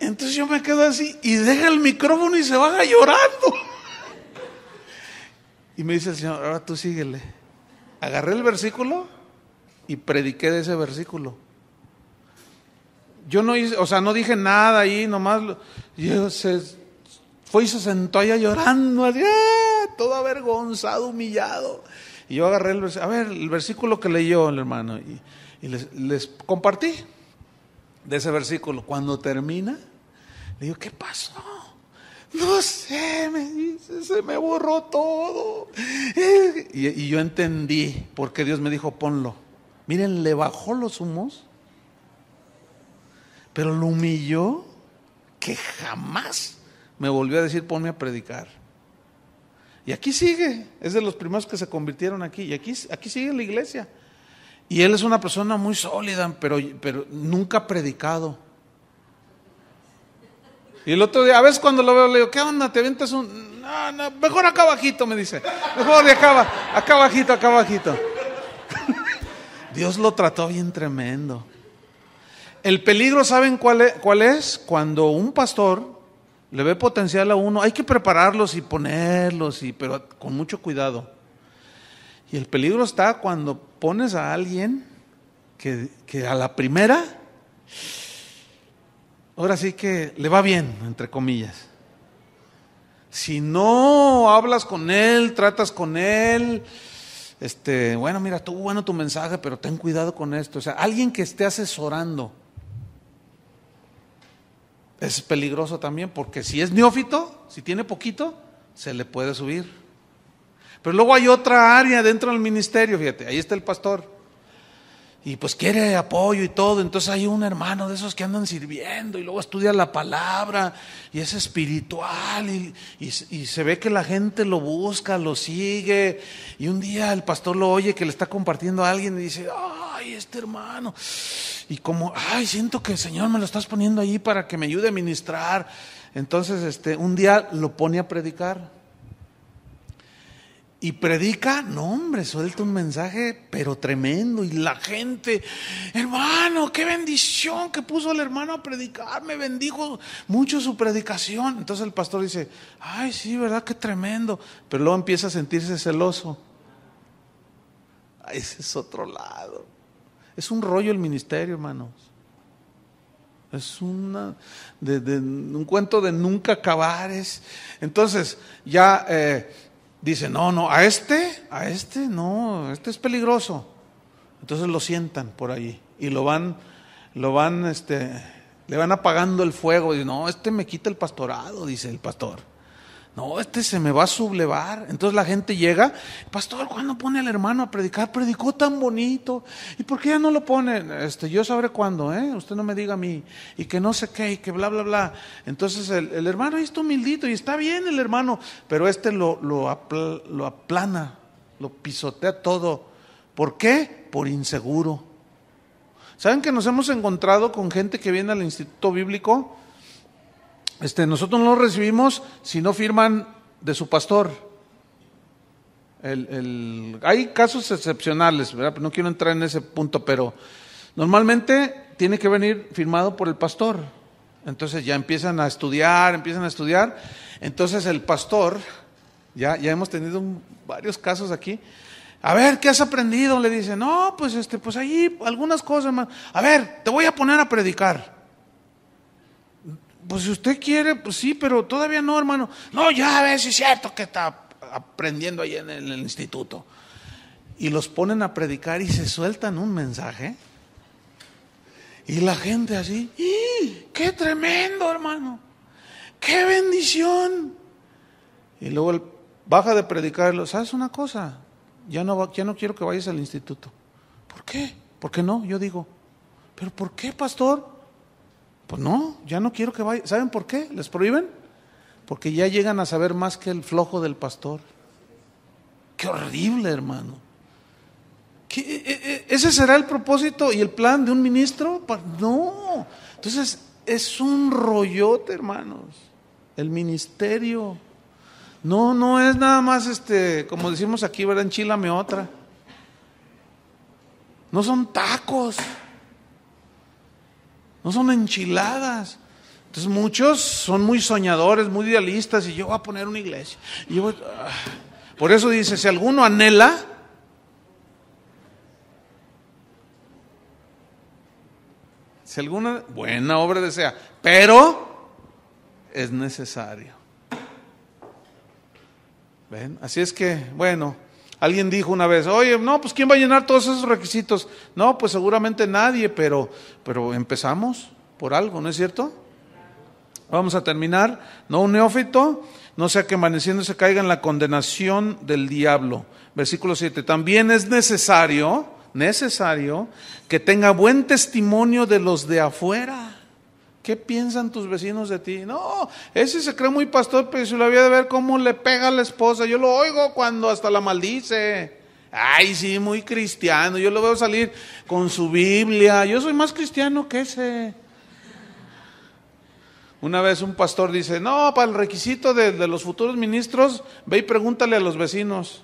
Entonces yo me quedo así y deja el micrófono y se baja llorando. Y me dice el Señor, ahora tú síguele. Agarré el versículo y prediqué de ese versículo. Yo no hice, no dije nada ahí, nomás fue y se sentó allá llorando, así, todo avergonzado, humillado. Y yo agarré el versículo que leyó el hermano y les compartí de ese versículo. Cuando termina, le digo, ¿qué pasó? No sé, me dice, se me borró todo. Y yo entendí por qué Dios me dijo, ponlo. Miren, le bajó los humos, pero lo humilló que jamás me volvió a decir, ponme a predicar. Y aquí sigue, es de los primeros que se convirtieron aquí. Y aquí sigue la iglesia. Y él es una persona muy sólida, pero nunca ha predicado. Y el otro día, a veces cuando lo veo, le digo, ¿qué onda? ¿Te avientas un...? No, mejor acá abajito, me dice. Mejor de acá abajito. Dios lo trató bien tremendo. El peligro, ¿saben cuál es? Cuando un pastor le ve potencial a uno, hay que prepararlos y ponerlos, pero con mucho cuidado. Y el peligro está cuando pones a alguien que a la primera, ahora sí que le va bien, entre comillas. Si no hablas con él, tratas con él, bueno, mira, estuvo bueno tu mensaje, pero ten cuidado con esto. O sea, alguien que esté asesorando es peligroso también, porque si es neófito, si tiene poquito, se le puede subir. Pero luego hay otra área dentro del ministerio, fíjate, ahí está el pastor. Y pues quiere apoyo y todo, entonces hay un hermano de esos que andan sirviendo y luego estudia la palabra y es espiritual y se ve que la gente lo busca, lo sigue, y un día el pastor lo oye que le está compartiendo a alguien y dice, ay, este hermano, y como, ay, siento que Señor me lo estás poniendo ahí para que me ayude a ministrar. Entonces un día lo pone a predicar. Y predica, no hombre, suelta un mensaje pero tremendo, y la gente, hermano, qué bendición que puso el hermano a predicar, me bendijo mucho su predicación. Entonces el pastor dice, ay sí, verdad, qué tremendo, pero luego empieza a sentirse celoso. Ese es otro lado. Es un rollo el ministerio, hermanos. Es un cuento de nunca acabar. Entonces ya dice, no, a este no, este es peligroso. Entonces lo sientan por ahí y le van apagando el fuego. Y no, me quita el pastorado, dice el pastor. No, se me va a sublevar. Entonces la gente llega, pastor, ¿cuándo pone al hermano a predicar? Predicó tan bonito. ¿Y por qué ya no lo pone? Yo sabré cuándo, usted no me diga a mí. Y que no sé qué, y que bla, bla, bla. Entonces el hermano ahí está humildito y está bien el hermano, pero lo aplana lo pisotea todo. ¿Por qué? Por inseguro. ¿Saben que nos hemos encontrado con gente que viene al Instituto Bíblico? Nosotros no lo recibimos si no firman de su pastor. Hay casos excepcionales, ¿verdad? No quiero entrar en ese punto, pero normalmente tiene que venir firmado por el pastor. Entonces ya empiezan a estudiar. Entonces el pastor, ya hemos tenido varios casos aquí. A ver, ¿qué has aprendido? Le dice, no, pues ahí algunas cosas más. A ver, te voy a poner a predicar. Pues si usted quiere, pues sí, pero todavía no, hermano. No, ya ves, si es cierto que está aprendiendo ahí en el instituto. Y los ponen a predicar y se sueltan un mensaje. Y la gente así, ¡qué tremendo, hermano! ¡Qué bendición! Y luego él baja de predicar y ¿sabes una cosa? Ya no quiero que vayas al instituto. ¿Por qué? ¿Por qué no? Yo digo, ¿pero por qué, pastor? Pues no, ya no quiero que vaya. ¿Saben por qué? ¿Les prohíben? Porque ya llegan a saber más que el flojo del pastor. ¡Qué horrible, hermano! ¿Ese será el propósito y el plan de un ministro? No. Entonces, es un rollote, hermanos. El ministerio. No es nada más, como decimos aquí, ¿verdad? Enchilame otra. No son tacos. No son enchiladas. Entonces muchos son muy soñadores, muy idealistas, y yo voy a poner una iglesia. Por eso dice, si alguno anhela, si alguna buena obra desea, pero es necesario. ¿Ven? Así es que, bueno, alguien dijo una vez, oye, no, pues ¿quién va a llenar todos esos requisitos? No, pues seguramente nadie, pero empezamos por algo, ¿no es cierto? Vamos a terminar. No un neófito, no sea que amaneciendo se caiga en la condenación del diablo. Versículo 7, también es necesario que tenga buen testimonio de los de afuera. ¿Qué piensan tus vecinos de ti? No, ese se cree muy pastor, pero se lo había de ver cómo le pega a la esposa. Yo lo oigo cuando hasta la maldice. Ay, sí, muy cristiano. Yo lo veo salir con su Biblia. Yo soy más cristiano que ese. Una vez un pastor dice, no, para el requisito de los futuros ministros, ve y pregúntale a los vecinos.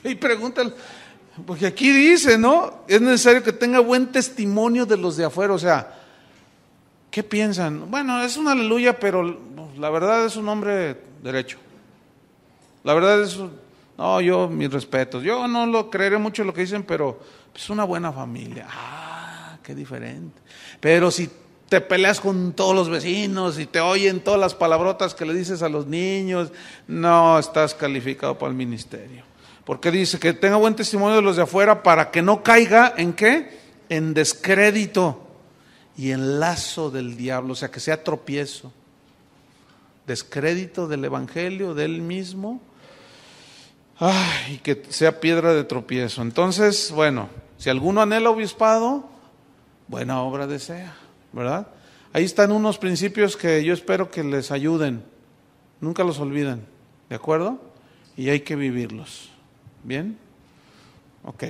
Ve y pregúntale. Porque aquí dice, ¿no? Es necesario que tenga buen testimonio de los de afuera. O sea, ¿qué piensan? Bueno, es un aleluya, pero la verdad es un hombre derecho. La verdad es, no, yo mis respetos. Yo no lo creeré mucho lo que dicen, pero es una buena familia. Ah, qué diferente. Pero si te peleas con todos los vecinos y te oyen todas las palabrotas que le dices a los niños, no estás calificado para el ministerio. Porque dice que tenga buen testimonio de los de afuera para que no caiga en ¿qué? En descrédito y en lazo del diablo, o sea, que sea tropiezo. Descrédito del evangelio, de él mismo, y que sea piedra de tropiezo. Entonces, bueno, si alguno anhela obispado, buena obra desea, ¿verdad? Ahí están unos principios que yo espero que les ayuden. Nunca los olviden, ¿de acuerdo? Y hay que vivirlos. ¿Bien? Ok.